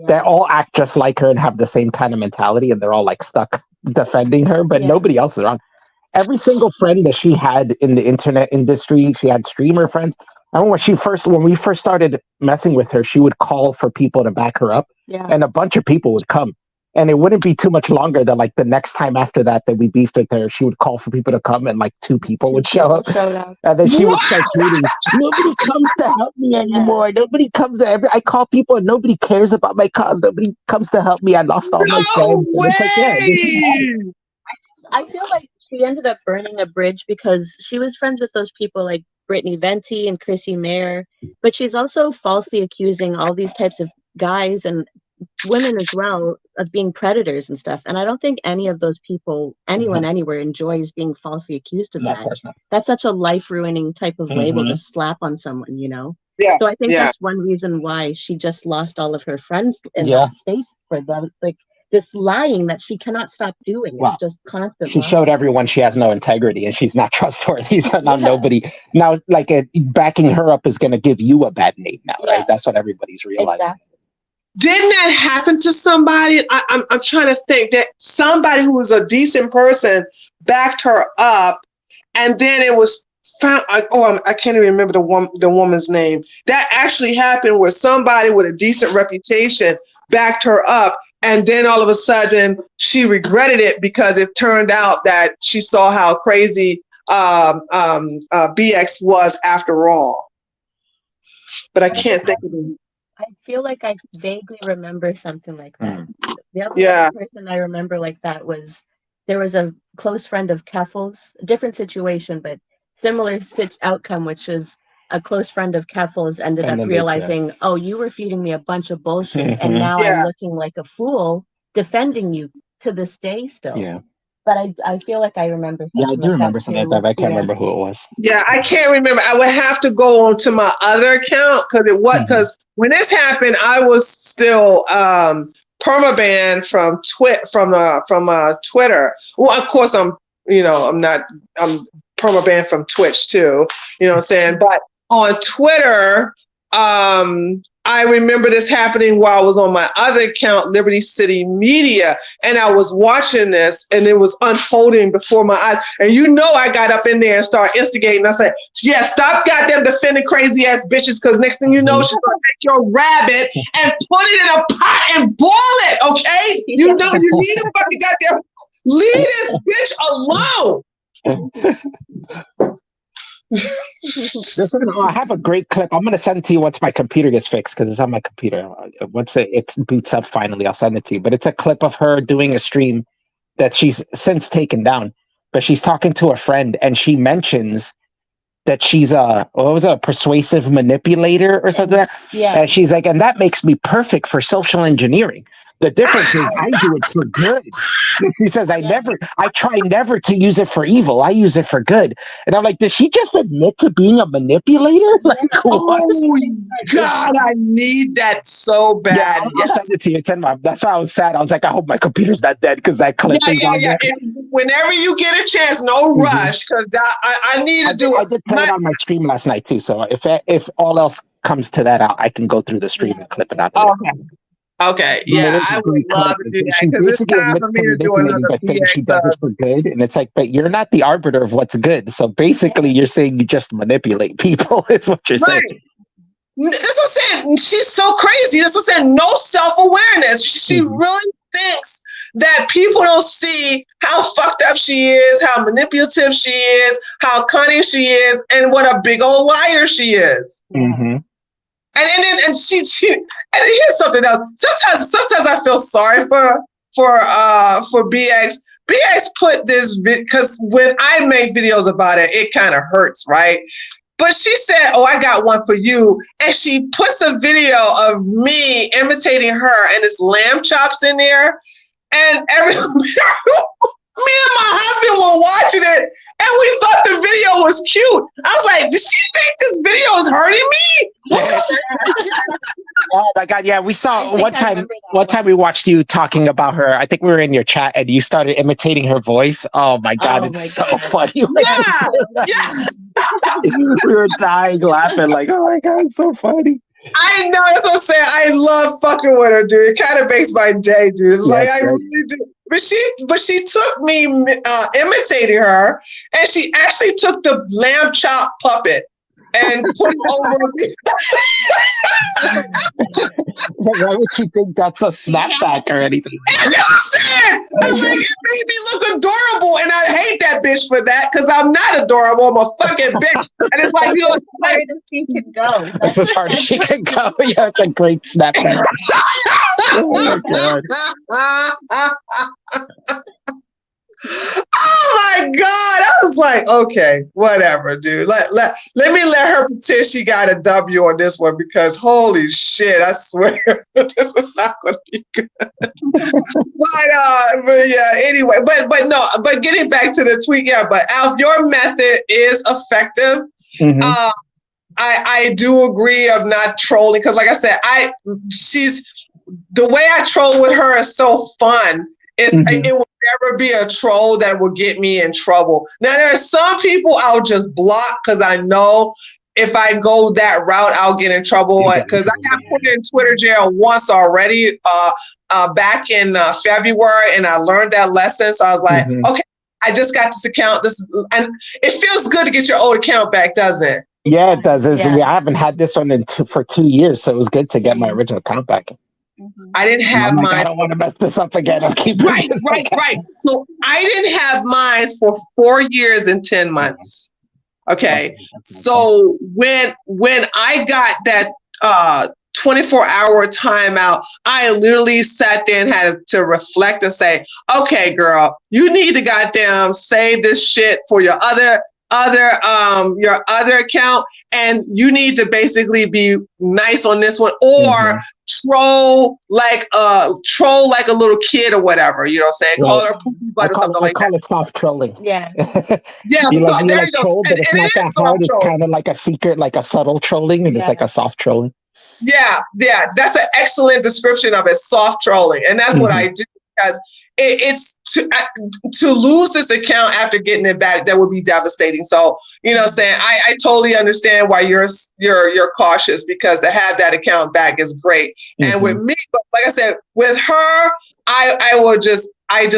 They all act just like her and have the same kind of mentality, and they're all like stuck defending her, but nobody else is around. Every single friend that she had in the internet industry, she had streamer friends. I remember when we first started messing with her, she would call for people to back her up, and a bunch of people would come. And it wouldn't be too much longer that like the next time after that we beefed with her, she would call for people to come, and like 2 people would show up. And then she would start tweeting, nobody comes to help me anymore. Nobody comes to I call people and nobody cares about my cause. Nobody comes to help me. I lost all my friends. I feel like she ended up burning a bridge because she was friends with those people like Brittany Venti and Chrissy Mayer, but she's also falsely accusing all these types of guys and women as well of being predators and stuff. And I don't think any of those people, anyone anywhere, enjoys being falsely accused of No, that. of course not. That's such a life-ruining type of label to slap on someone, you know? Yeah. So I think that's one reason why she just lost all of her friends in Yeah. that space for them. Like this lying that she cannot stop doing. Wow. It's just constant. She showed everyone she has no integrity and she's not trustworthy. So now nobody, now like backing her up is going to give you a bad name now, right? That's what everybody's realizing. Exactly. Didn't that happen to somebody? I'm trying to think that somebody who was a decent person backed her up, and then it was found. I can't even remember the woman's name. That actually happened where somebody with a decent reputation backed her up, and then all of a sudden she regretted it because it turned out that she saw how crazy BX was after all. But I can't think of it. I feel like I vaguely remember something like that. The other person I remember like that was, there was a close friend of Keffel's, different situation, but similar outcome, which is a close friend of Keffel's ended up realizing, oh, you were feeding me a bunch of bullshit, and now I'm looking like a fool defending you to this day still. Yeah. But I feel like I remember. Yeah, I do remember something like that. I can't remember who it was. Yeah, I can't remember. I would have to go on to my other account because when this happened, I was still permabanned from Twitter. Well, of course, I'm permabanned from Twitch too. You know what I'm saying? But on Twitter, I remember this happening while I was on my other account, Liberty City Media, and I was watching this, and it was unfolding before my eyes. And I got up in there and started instigating. I said, "Yeah, stop goddamn defending crazy ass bitches, because next thing you know, she's gonna take your rabbit and put it in a pot and boil it. Okay, you need to fucking goddamn leave this bitch alone." I have a great clip. I'm going to send it to you once my computer gets fixed, because it's on my computer. Once it boots up finally, I'll send it to you. But it's a clip of her doing a stream that she's since taken down. But she's talking to a friend, and she mentions that she's a persuasive manipulator or something. Yeah. And she's like, and that makes me perfect for social engineering. The difference is I do it for good. She says, I try never to use it for evil. I use it for good. And I'm like, did she just admit to being a manipulator? Like, oh God, I need that so bad. I'll send it to you. That's why I was sad. I was like, I hope my computer's not dead, because that clip is on there. Whenever you get a chance, no rush, because I need to do it. I did play it on my stream last night too. So if all else comes to that, I can go through the stream and clip it out. Okay, yeah, I would love to do that, because it's time for me to do another BX. She does it for good, and it's like, but you're not the arbiter of what's good. So basically, you're saying you just manipulate people. Is what you're saying. That's what I'm saying. She's so crazy. That's what I'm saying. No self-awareness. She really thinks that people don't see how fucked up she is, how manipulative she is, how cunning she is, and what a big old liar she is. And she and here's something else. Sometimes I feel sorry for BX. BX put this because when I make videos about it, it kind of hurts, right? But she said, "Oh, I got one for you," and she puts a video of me imitating her, and it's lamb chops in there, and me and my husband were watching it, and we thought the video was cute. I was like, did she think this video is hurting me? Oh my God, yeah. We saw one time we watched you talking about her. I think we were in your chat, and you started imitating her voice. Oh my God, it's so funny. Yeah. We were dying laughing, like, oh my God, it's so funny. I know, that's what I'm saying. I love fucking with her, dude. It kind of makes my day, dude. It's like, I really do. But she took me imitating her, and she actually took the lamb chop puppet and put it over me. Why would you think that's a snapback or anything? That's what I'm saying. I was like, it made me look adorable, and I hate that bitch for that, because I'm not adorable. I'm a fucking bitch. And it's like, as hard as she can go. That's as hard as she can go. Yeah, it's a great snapback. Oh my God. Oh my God. I was like, okay, whatever, dude. Let me let her pretend she got a W on this one because holy shit, I swear this is not going to be good. But yeah, anyway, but getting back to the tweet, yeah. But Alf, your method is effective. Mm-hmm. I do agree of not trolling because, like I said, the way I troll with her is so fun. It will never be a troll that will get me in trouble. Now, there are some people I'll just block because I know if I go that route, I'll get in trouble. Because I got put in Twitter jail once already back in February, and I learned that lesson. So I was like, okay, I just got this account. And it feels good to get your old account back, doesn't it? Yeah, it does. I haven't had this one for 2 years, so it was good to get my original account back. I didn't have mine. I don't want to mess this up again. I'll keep right. So I didn't have mine for 4 years and 10 months. Okay. So when I got that 24-hour timeout, I literally sat there and had to reflect and say, okay, girl, you need to goddamn save this shit for your other account, and you need to basically be nice on this one, or troll like a little kid or whatever, you know what I'm saying? Call her poopy butt or something like that. I call it soft trolling. Yeah. Yeah, so there you go. Troll, but it's not that hard. It's kind of like a secret, like a subtle trolling, and it's like a soft trolling. Yeah, that's an excellent description of it, soft trolling. And that's what I do. Because it's to lose this account after getting it back, that would be devastating. So, you know what I'm saying? I totally understand why you're cautious, because to have that account back is great. And with me, like I said, with her, I just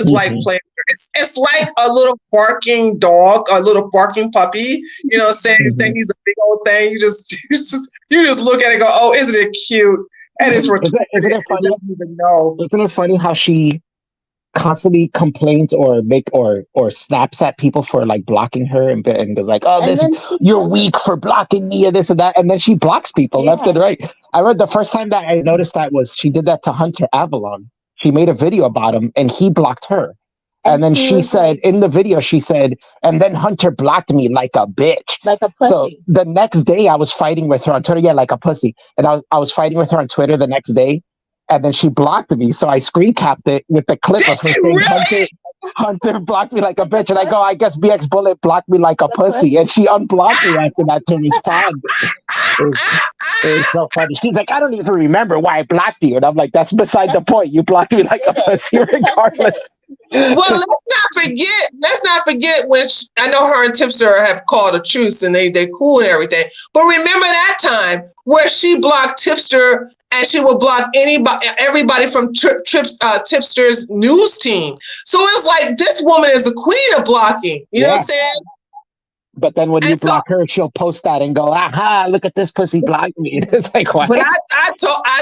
like playing with her. It's like a little barking dog, a little barking puppy, you know what I'm saying? You think he's a big old thing, you just look at it and go, oh, isn't it cute? And it's Isn't it funny? You don't even know. Isn't it funny how she constantly complains or snaps at people for like blocking her and is like, oh, you're weak for blocking me and this and that, and then she blocks people left and right. I read the first time that I noticed that was she did that to Hunter Avalon. She made a video about him and he blocked her. And then she said, in the video, she said, and then Hunter blocked me like a bitch. Like a pussy. So the next day I was fighting with her on Twitter. Yeah, like a pussy. And I was fighting with her on Twitter the next day. And then she blocked me. So I screen capped it with the clip of her saying, really? Hunter blocked me like a bitch. And I go, I guess BX Bullet blocked me like a pussy. And she unblocked me after that to respond. It was so funny. She's like, I don't even remember why I blocked you. And I'm like, that's beside the point. You blocked me like a pussy regardless. Well, let's not forget when I know her and Tipster have called a truce and they cool and everything. But remember that time where she blocked Tipster and she would block everybody from Tipster's news team. So it's like, this woman is the queen of blocking. You know what I'm saying? But then when you block her, she'll post that and go, aha, look at this pussy blocked me. It's like, what? But I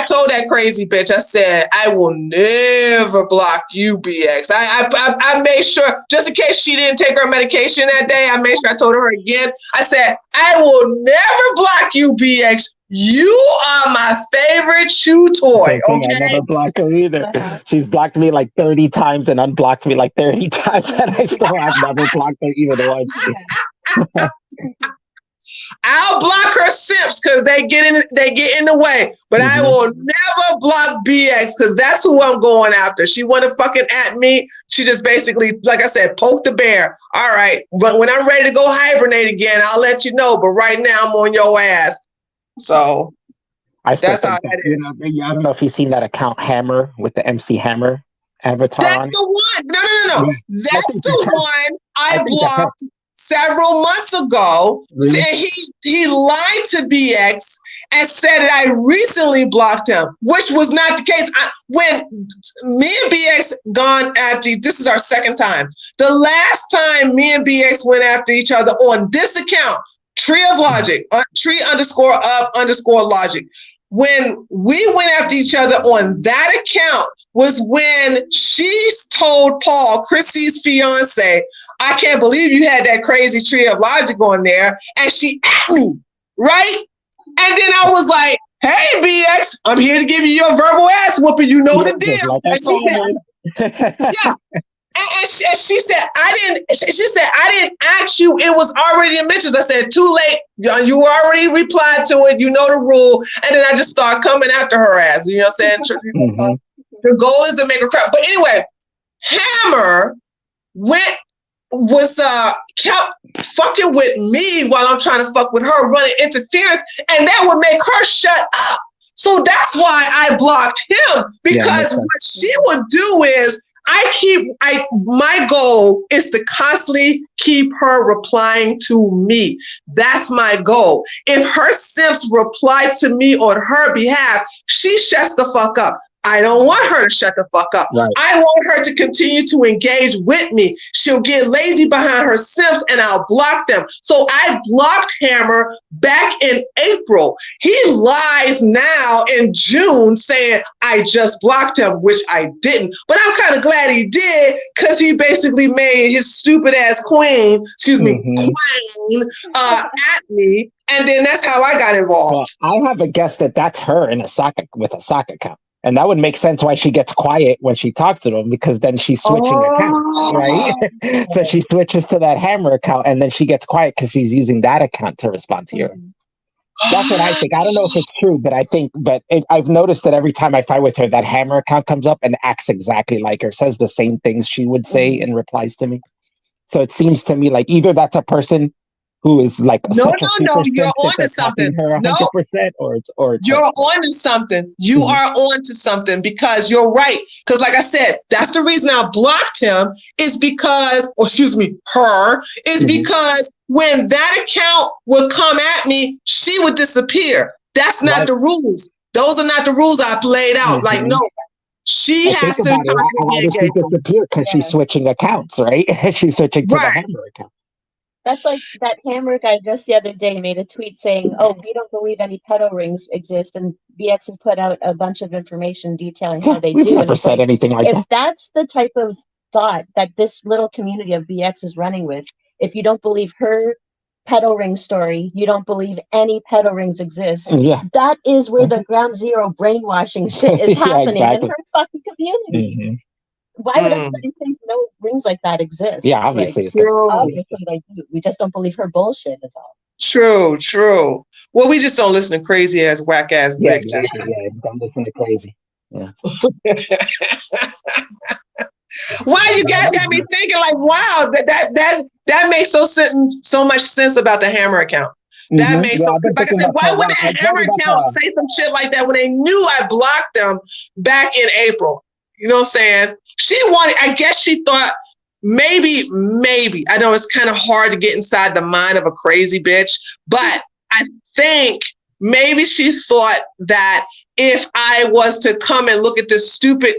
told that crazy bitch, I said, I will never block you, BX. I made sure, just in case she didn't take her medication that day, I made sure I told her again. I said, I will never block you, BX. You are my favorite chew toy. Okay. I never blocked her either. She's blocked me like 30 times and unblocked me like 30 times, and I still have never blocked her even once. I'll block her simps because they get in the way, but I will never block BX because that's who I'm going after. She want to fucking at me. She just basically, like I said, poke the bear. All right, but when I'm ready to go hibernate again, I'll let you know. But right now, I'm on your ass. So that's how that is. I don't know if you've seen that account Hammer with the MC Hammer avatar. That's the one. No. That's the one I blocked several months ago. Really? He lied to BX and said that I recently blocked him, which was not the case. When me and BX gone after, this is our second time. The last time me and BX went after each other on this account, Tree of Logic, tree_up_logic. When we went after each other on that account was when she told Paul, Chrissy's fiance, I can't believe you had that crazy Tree of Logic on there. And she at me, right? And then I was like, hey, BX, I'm here to give you your verbal ass whooping. You know the deal. And she said, yeah. And she said, she said, I didn't ask you. It was already in mentions. I said, too late. You already replied to it. You know the rule. And then I just start coming after her ass. You know what I'm saying? Mm-hmm. The goal is to make her cry. But anyway, Hammer kept fucking with me while I'm trying to fuck with her, running interference. And that would make her shut up. So that's why I blocked him, because what she would do is my goal is to constantly keep her replying to me. That's my goal. If her simps reply to me on her behalf, she shuts the fuck up. I don't want her to shut the fuck up. Right. I want her to continue to engage with me. She'll get lazy behind her simps and I'll block them. So I blocked Hammer back in April. He lies now in June saying I just blocked him, which I didn't. But I'm kind of glad he did, because he basically made his stupid ass queen at me. And then that's how I got involved. Well, I have a guess that's her in with a sock account. And that would make sense why she gets quiet when she talks to them, because then she's switching accounts, right? So she switches to that Hammer account, and then she gets quiet because she's using that account to respond to you. That's what I think. I don't know if it's true, but I think, I've noticed that every time I fight with her, that Hammer account comes up and acts exactly like her, says the same things she would say in replies to me. So it seems to me like either that's a person who is like no, you're onto something. Her 100%, or it's you're onto something. You are onto something, because you're right. Because like I said, that's the reason I blocked him, is because, because when that account would come at me, she would disappear. That's not the rules. Those are not the rules I played out. Like, no. She has to disappear because she's switching accounts, right? She's switching to the Hammer account. That's like that Hammer guy just the other day made a tweet saying, "Oh, we don't believe any pedo rings exist," and BX had put out a bunch of information detailing how they do. Never said anything like that. If that's the type of thought that this little community of BX is running with, if you don't believe her pedo ring story, you don't believe any pedo rings exist. That is where the ground zero brainwashing shit is happening in her fucking community. Why would everybody think no rings like that exist? Yeah, obviously. Obviously they do. We just don't believe her bullshit is all. True. Well, we just don't listen to crazy ass, whack ass bitches. Don't listen to crazy. Yeah. Why you guys got me thinking like, wow, that makes so much sense about the Hammer account. That makes sense. Like I said, why would that Hammer account say some shit like that when they knew I blocked them back in April? You know what I'm saying? I guess she thought maybe, I know it's kind of hard to get inside the mind of a crazy bitch, but I think maybe she thought that if I was to come and look at this stupid,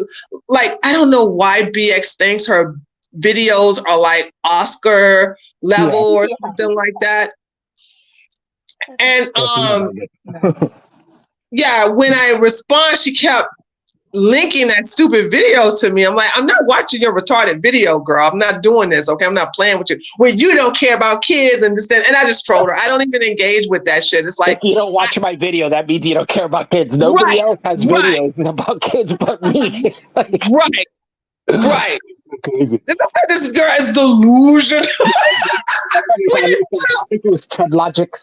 like, I don't know why BX thinks her videos are like Oscar level or something like that. And when I respond, she kept linking that stupid video to me. I'm like, I'm not watching your retarded video, girl. I'm not doing this, okay? I'm not playing with you. When you don't care about kids and this, and I just trolled her. I don't even engage with that shit. It's like, if you don't watch my video, that means you don't care about kids. Nobody else has videos about kids but me. Right. Crazy. This girl is delusion. I think it was Chud Logic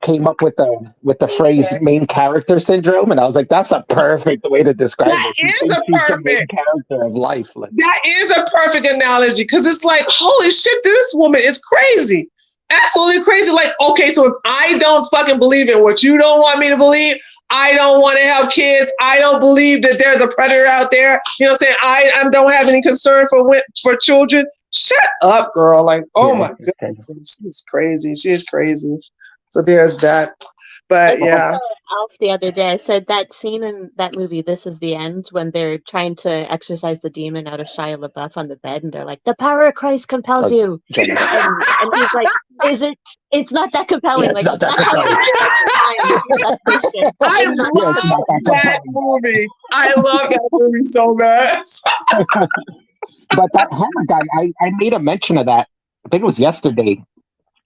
came up with the phrase main character syndrome, and I was like, that's a perfect way to describe it. That is a perfect main character of life. That is a perfect analogy, because it's like, holy shit, this woman is crazy. Absolutely crazy. Like, okay, so if I don't fucking believe in what you don't want me to believe, I don't want to have kids, I don't believe that there's a predator out there, you know what I'm saying? I don't have any concern for children. Shut up, girl. Like, oh my goodness. She's crazy. She is crazy. So there's that. But yeah. Alf the other day, I said that scene in that movie, This Is the End, when they're trying to exorcise the demon out of Shia LaBeouf on the bed, and they're like, the power of Christ compels you. And he's like, it's not that compelling. Yeah, like, not that compelling. I love that movie. I love that movie so much. But that Hammer guy, I made a mention of that. I think it was yesterday.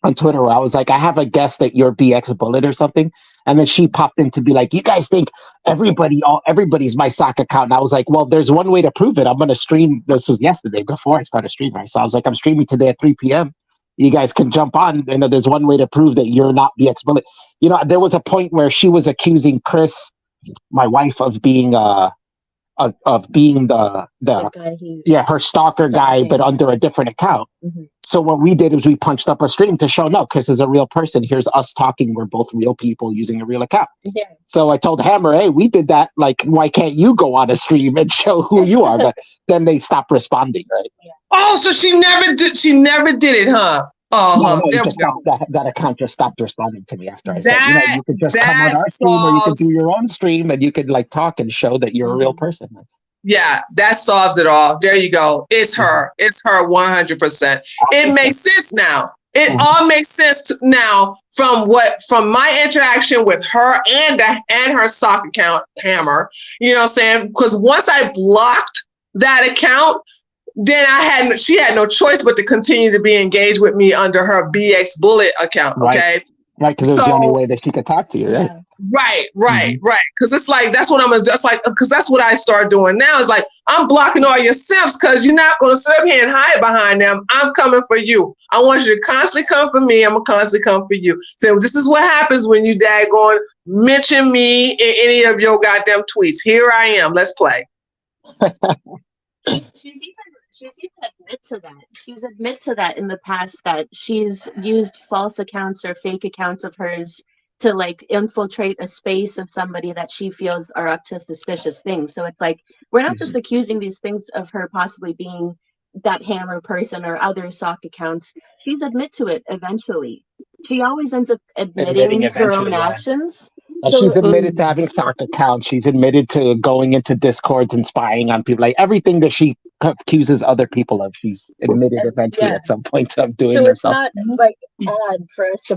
on Twitter where I was like, I have a guess that you're BXBullet or something. And then she popped in to be like, you guys think everybody's my sock account. And I was like, well, there's one way to prove it. I'm going to stream. This was yesterday before I started streaming. So I was like, I'm streaming today at 3 p.m. You guys can jump on. You know, there's one way to prove that you're not BXBullet. You know, there was a point where she was accusing Chris, my wife, of being the her stalker guy, but under a different account. Mm-hmm. So what we did is we punched up a stream to show, no, Chris is a real person. Here's us talking. We're both real people using a real account. Yeah. So I told Hammer, hey, we did that. Like, why can't you go on a stream and show who you are? But then they stopped responding, right? Yeah. Oh, so she never did it, huh? Oh, no, that account just stopped responding to me after I said, you know, you could just come on our stream or you could do your own stream and you could like talk and show that you're a real person. Yeah, that solves it all. There you go. It's her. It's her 100%. It makes sense now. It all makes sense now from my interaction with her and her sock account, Hammer. You know what I'm saying? Because once I blocked that account, then she had no choice but to continue to be engaged with me under her BXBullet account. Okay. Right, because it was the only way that she could talk to you, right? Right. Because it's like because that's what I start doing now. Is like I'm blocking all your simps because you're not going to sit up here and hide behind them. I'm coming for you. I want you to constantly come for me. I'm gonna constantly come for you. So this is what happens when you daggone mention me in any of your goddamn tweets. Here I am. Let's play. She's even admit to that in the past, that she's used false accounts or fake accounts of hers to like infiltrate a space of somebody that she feels are up to suspicious things. So it's like, we're not just accusing these things of her possibly being that Hammer person or other sock accounts. She's admit to it eventually. She always ends up admitting her own actions. So, she's admitted to having sock accounts. She's admitted to going into Discords and spying on people. Like everything that she accuses other people of, she's admitted eventually at some point of doing herself. So it's not like odd for us to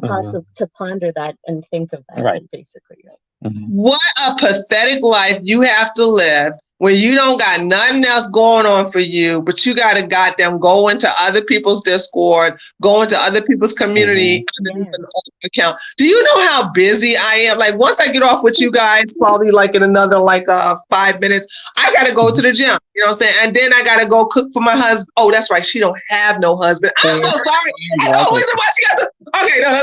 ponder that and think of that, basically. Right? Mm-hmm. What a pathetic life you have to live when you don't got nothing else going on for you, but you got to goddamn go into other people's Discord, go into other people's community underneath an old account. Do you know how busy I am? Like once I get off with you guys, probably like in another 5 minutes, I got to go to the gym. You know what I'm saying? And then I got to go cook for my husband. Oh, that's right. She don't have no husband. I'm so sorry. Why she got some? Okay, no.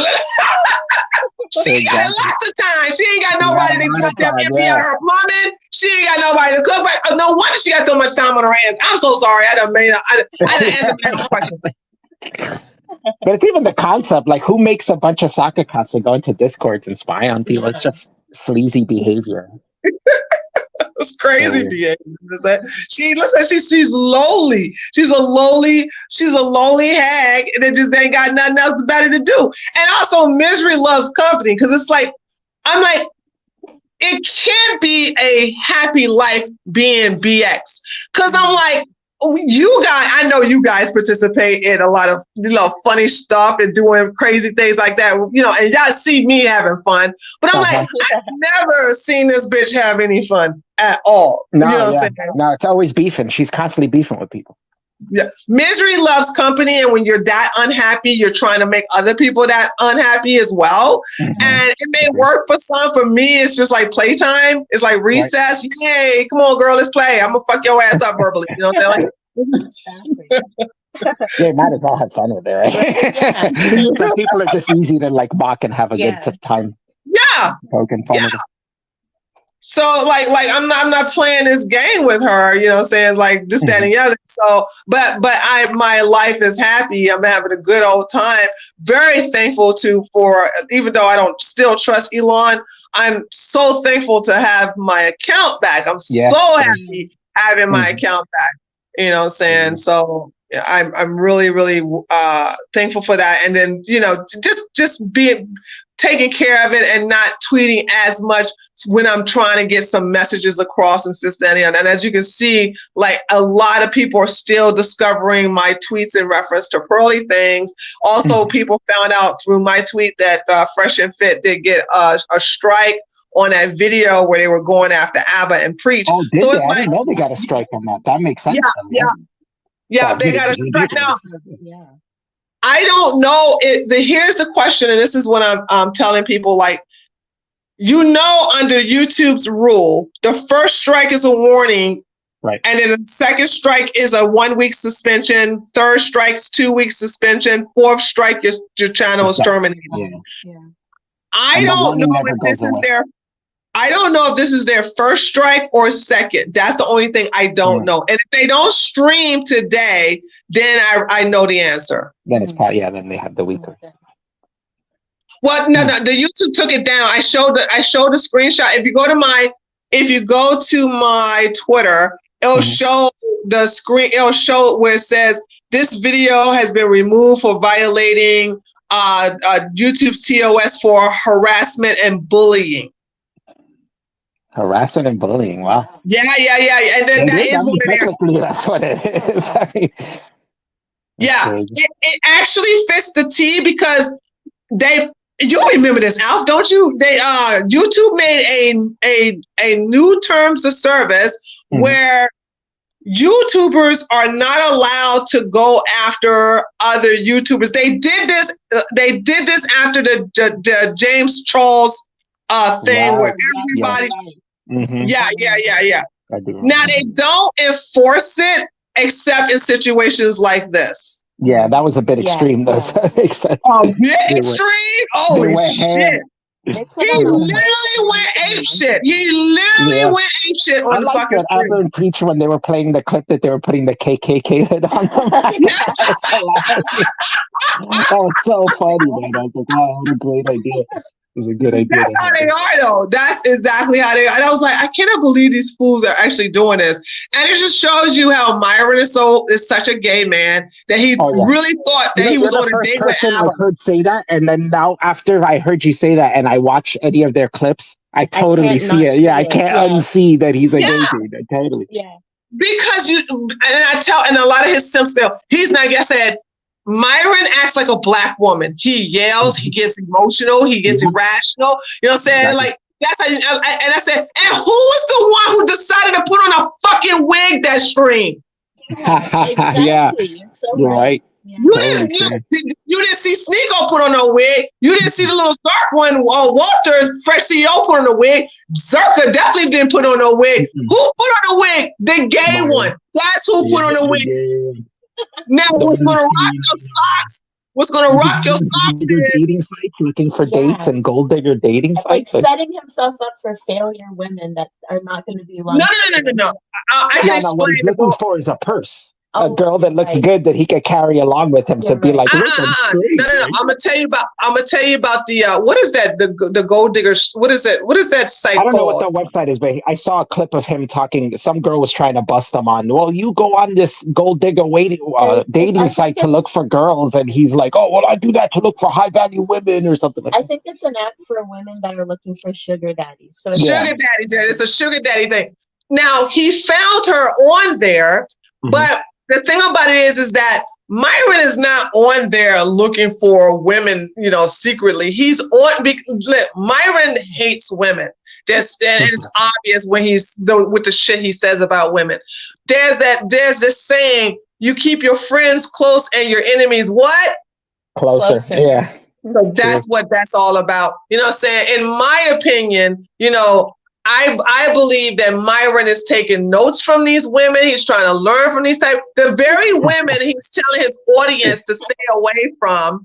She got lots of time. She ain't got nobody to goddamn empty out her plumbing. She ain't got nobody to cook. But no wonder she got so much time on her hands. I'm so sorry. I done answered that question. But it's even the concept, like who makes a bunch of soccer accounts to go into Discords and spy on people? It's just sleazy behavior. It's crazy behavior. She's lowly. She's a lowly hag, and it just ain't got nothing else better to do. And also, misery loves company, because it's like, I'm like, it can't be a happy life being BX. Because I'm like, you guys, I know you guys participate in a lot of funny stuff and doing crazy things like that, and y'all see me having fun. But I'm like, I've never seen this bitch have any fun at all. No, no, it's always beefing. She's constantly beefing with people. Yeah, misery loves company, and when you're that unhappy, you're trying to make other people that unhappy as well. And it may work for some. For me, it's just like playtime. It's like recess. Right. Yay! Come on, girl, let's play. I'm gonna fuck your ass up verbally. You know what I'm saying? Yeah, might as well have fun with it, right? People are just easy to like mock and have a good time. Yeah, poking fun with it. So like I'm not playing this game with her, you know what I'm saying? Like this, that, and the other. So, but my life is happy. I'm having a good old time. Very thankful for, even though I don't still trust Elon, I'm so thankful to have my account back. I'm so happy having my account back. You know what I'm saying? So I'm really, really thankful for that. And then, just being taking care of it and not tweeting as much when I'm trying to get some messages across and this, that, and as you can see, like a lot of people are still discovering my tweets in reference to Pearly things. Also, people found out through my tweet that Fresh and Fit did get a strike on that video where they were going after ABBA and Preach. Oh, so it's I didn't know they got a strike on that. That makes sense. Yeah, they got a strike now. I don't know. Here's the question, and this is what I'm telling people, like, under YouTube's rule, the first strike is a warning. Right. And then the second strike is a 1 week suspension. Third strike's 2 week suspension. Fourth strike, your channel is terminated. Yeah. I don't know if this is I don't know if this is their first strike or second. That's the only thing I don't know. And if they don't stream today, then I know the answer. Then it's probably, then they have the week. Well, no, the YouTube took it down. I showed the screenshot. If you go to my Twitter, it'll show the screen. It'll show where it says this video has been removed for violating YouTube's TOS for harassment and bullying. Harassment and bullying. Wow. Yeah. And then that's what it is. I mean, it actually fits the T because you remember this, Alf, don't you? YouTube made a new terms of service where YouTubers are not allowed to go after other YouTubers. They did this after the James Charles thing where everybody. Yeah. Now they don't enforce it except in situations like this. Yeah, that was a bit extreme, though. So that makes sense. Oh, bit extreme? Holy shit. He literally went ape shit. Went ape shit on the fucking street. I like that Aberrant Preacher when they were playing the clip that they were putting the KKK hood on them. That was so funny, man. I was like, wow, what a great idea. It was a good idea. That's how they are, though. That's exactly how they are. And I was like, I cannot believe these fools are actually doing this. And it just shows you how Myron is such a gay man that he really thought that he was on a date with Alan. I heard say that, and then now after I heard you say that, and I watch any of their clips, I totally see it. Yeah, I can't unsee that he's a gay dude. Totally. Yeah. Because and a lot of his simps still, he's not. Like I said, Myron acts like a black woman. He yells, he gets emotional, he gets irrational. You know what I'm saying? Exactly. Like, that's how and I said, and who was the one who decided to put on a fucking wig that stream? Exactly. Yeah. You're right. Yeah. You didn't see Sneeko put on a wig. You didn't see the little dark one, Walter's fresh CEO put on a wig. Zerka definitely didn't put on a wig. Who put on a wig? The gay one. That's who put on a wig. Now, what's going to rock your socks? What's going to rock your socks? Dating sites, looking for dates and gold digger dating sites. Like setting himself up for failure women that are not going to be long. No. I can explain. What he's looking for is a purse. A girl that looks good that he could carry along with him to be like, no. I'm gonna tell you about the what is that? The gold diggers. What is it? What is that site? I don't know what the website is, but I saw a clip of him talking. Some girl was trying to bust him on. Well, you go on this gold digger dating site to look for girls, and he's like, oh, well, I do that to look for high value women or something like that. I think it's an app for women that are looking for sugar daddies. So sugar daddies, it's a sugar daddy thing. Now he found her on there, but the thing about it is that Myron is not on there looking for women, secretly. He's on. Myron hates women. It's obvious when with the shit he says about women. There's this saying: you keep your friends close and your enemies what? Closer. Yeah. So that's what that's all about. You know what I'm saying? In my opinion, I believe that Myron is taking notes from these women. He's trying to learn from these type. The very women he's telling his audience to stay away from.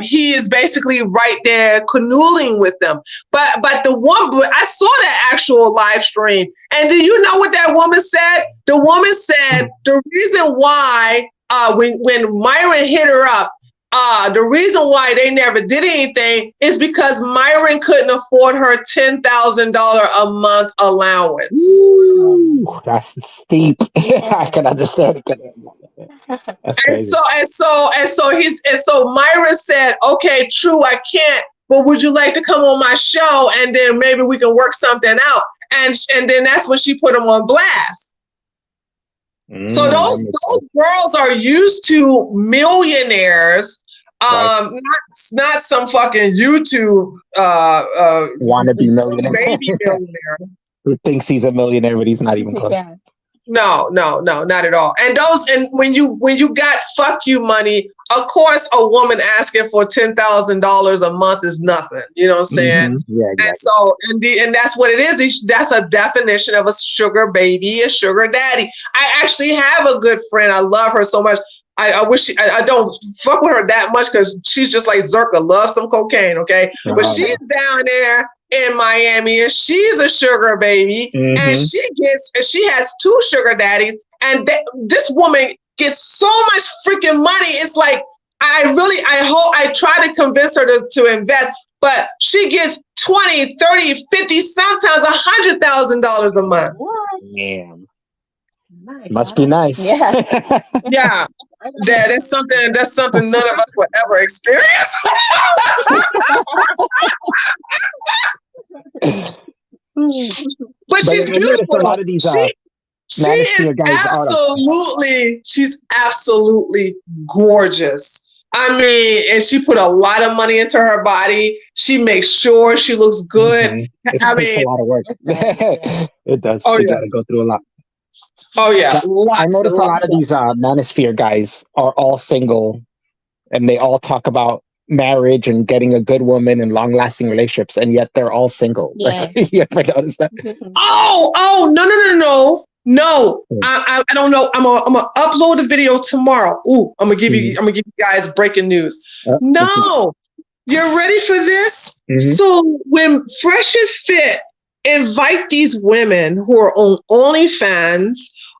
He is basically right there canoodling with them. But I saw that actual live stream, and do you know what that woman said? The woman said the reason why when Myron hit her up. The reason why they never did anything is because Myron couldn't afford her $10,000 a month allowance. Ooh, that's steep. I can understand it. That's crazy. So Myron said, "Okay, true, I can't, but would you like to come on my show and then maybe we can work something out?" And then that's when she put him on blast. So those girls are used to millionaires, not some fucking YouTube wannabe millionaire. Baby millionaire who thinks he's a millionaire, but he's not even close. Yeah. No, not at all. And when you got fuck you money, of course, a woman asking for $10,000 a month is nothing. You know what I'm saying? Mm-hmm. Yeah, exactly. And so, and that's what it is. That's a definition of a sugar baby, a sugar daddy. I actually have a good friend. I love her so much. I wish I don't fuck with her that much because she's just like Zerka, loves some cocaine, okay? But she's down there in Miami and she's a sugar baby, and she has 2 sugar daddies, and this woman gets so much freaking money. It's like I try to convince her to invest, but she gets 20, 30, 50, sometimes $100,000 a month. Damn. Must be nice. Yeah. Yeah. That's something none of us would ever experience. But she's beautiful. A lot of these, she's absolutely gorgeous. I mean, and she put a lot of money into her body. She makes sure she looks good. It takes a lot of work. It does. Oh, you gotta go through a lot. Oh yeah, I noticed a lot of these manosphere guys are all single, and they all talk about marriage and getting a good woman and long-lasting relationships, and yet they're all single. Yeah. Like, you ever notice that? Oh no! I don't know. I'm gonna upload the video tomorrow. Ooh, I'm gonna give you guys breaking news. No, you're ready for this? So when Fresh and Fit invite these women who are on OnlyFans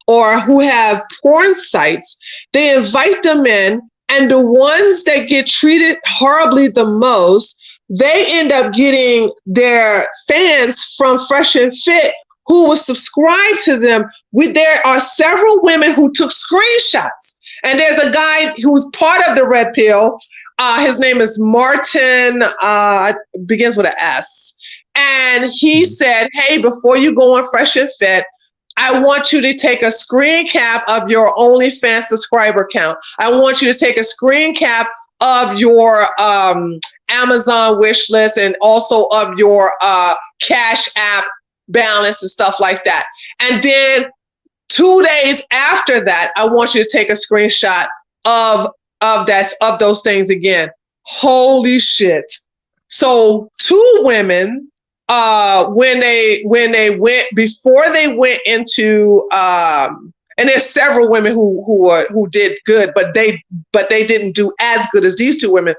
or who have porn sites, they invite them in, and the ones that get treated horribly the most, they end up getting their fans from Fresh and Fit who will subscribe to them. There are several women who took screenshots, and there's a guy who's part of the Red Pill. His name is Martin, begins with an S. And he said, hey, before you go on Fresh and Fit, I want you to take a screen cap of your OnlyFans subscriber count. I want you to take a screen cap of your Amazon wish list and also of your Cash App balance and stuff like that. And then 2 days after that, I want you to take a screenshot of those things again. Holy shit. So 2 women, when they went before they went into and there's several women who did good, but they didn't do as good as these 2 women.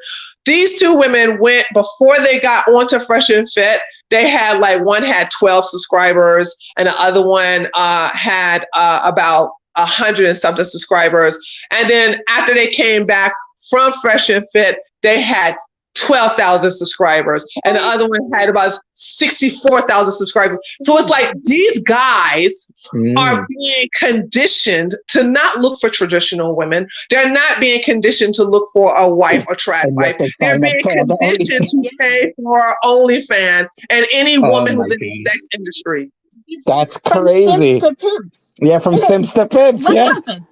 These 2 women went before they got onto Fresh and Fit. They had one had 12 subscribers, and the other one had about 100 and something subscribers. And then after they came back from Fresh and Fit, they had 12,000 subscribers, and the other one had about 64,000 subscribers. So it's like these guys are being conditioned to not look for traditional women. They're not being conditioned to look for a wife or trad wife. They're being conditioned to pay for OnlyFans and any woman who's in the sex industry. That's crazy. From Sims to Pimps. Yeah, from Sims to Pimps. What happened?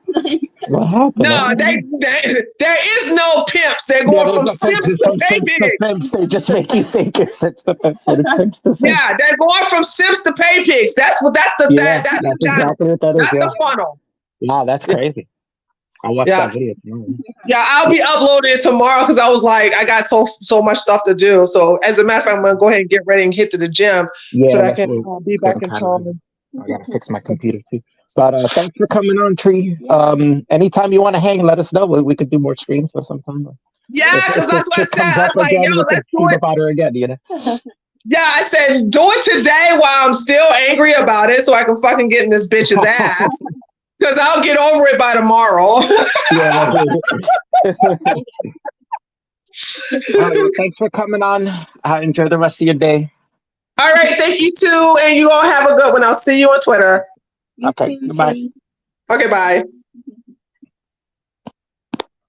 What happened? No, there is no pimps. They're going from Sims to pay pigs. They just make you think it's Sims to Pimps, but it's Sims to Sims. Yeah, they're going from Sims to pay pigs. That's the exactly what that is. That's the funnel. Wow, that's crazy. I'll watch that video tomorrow. Yeah, I'll be uploading it tomorrow because I was like, I got so much stuff to do. So as a matter of fact, I'm gonna go ahead and get ready and hit to the gym so that I can be back in time. I gotta fix my computer too. But thanks for coming on, Tree. Anytime you want to hang, let us know. We could do more screens or sometime. Yeah, because that's what I said. I was like, yo, let's do it about her again, you know? Yeah, I said, do it today while I'm still angry about it so I can fucking get in this bitch's ass. Because I'll get over it by tomorrow. Thanks for coming on. Enjoy the rest of your day. All right, thank you too. And you all have a good one. I'll see you on Twitter. Okay, bye. Okay, bye.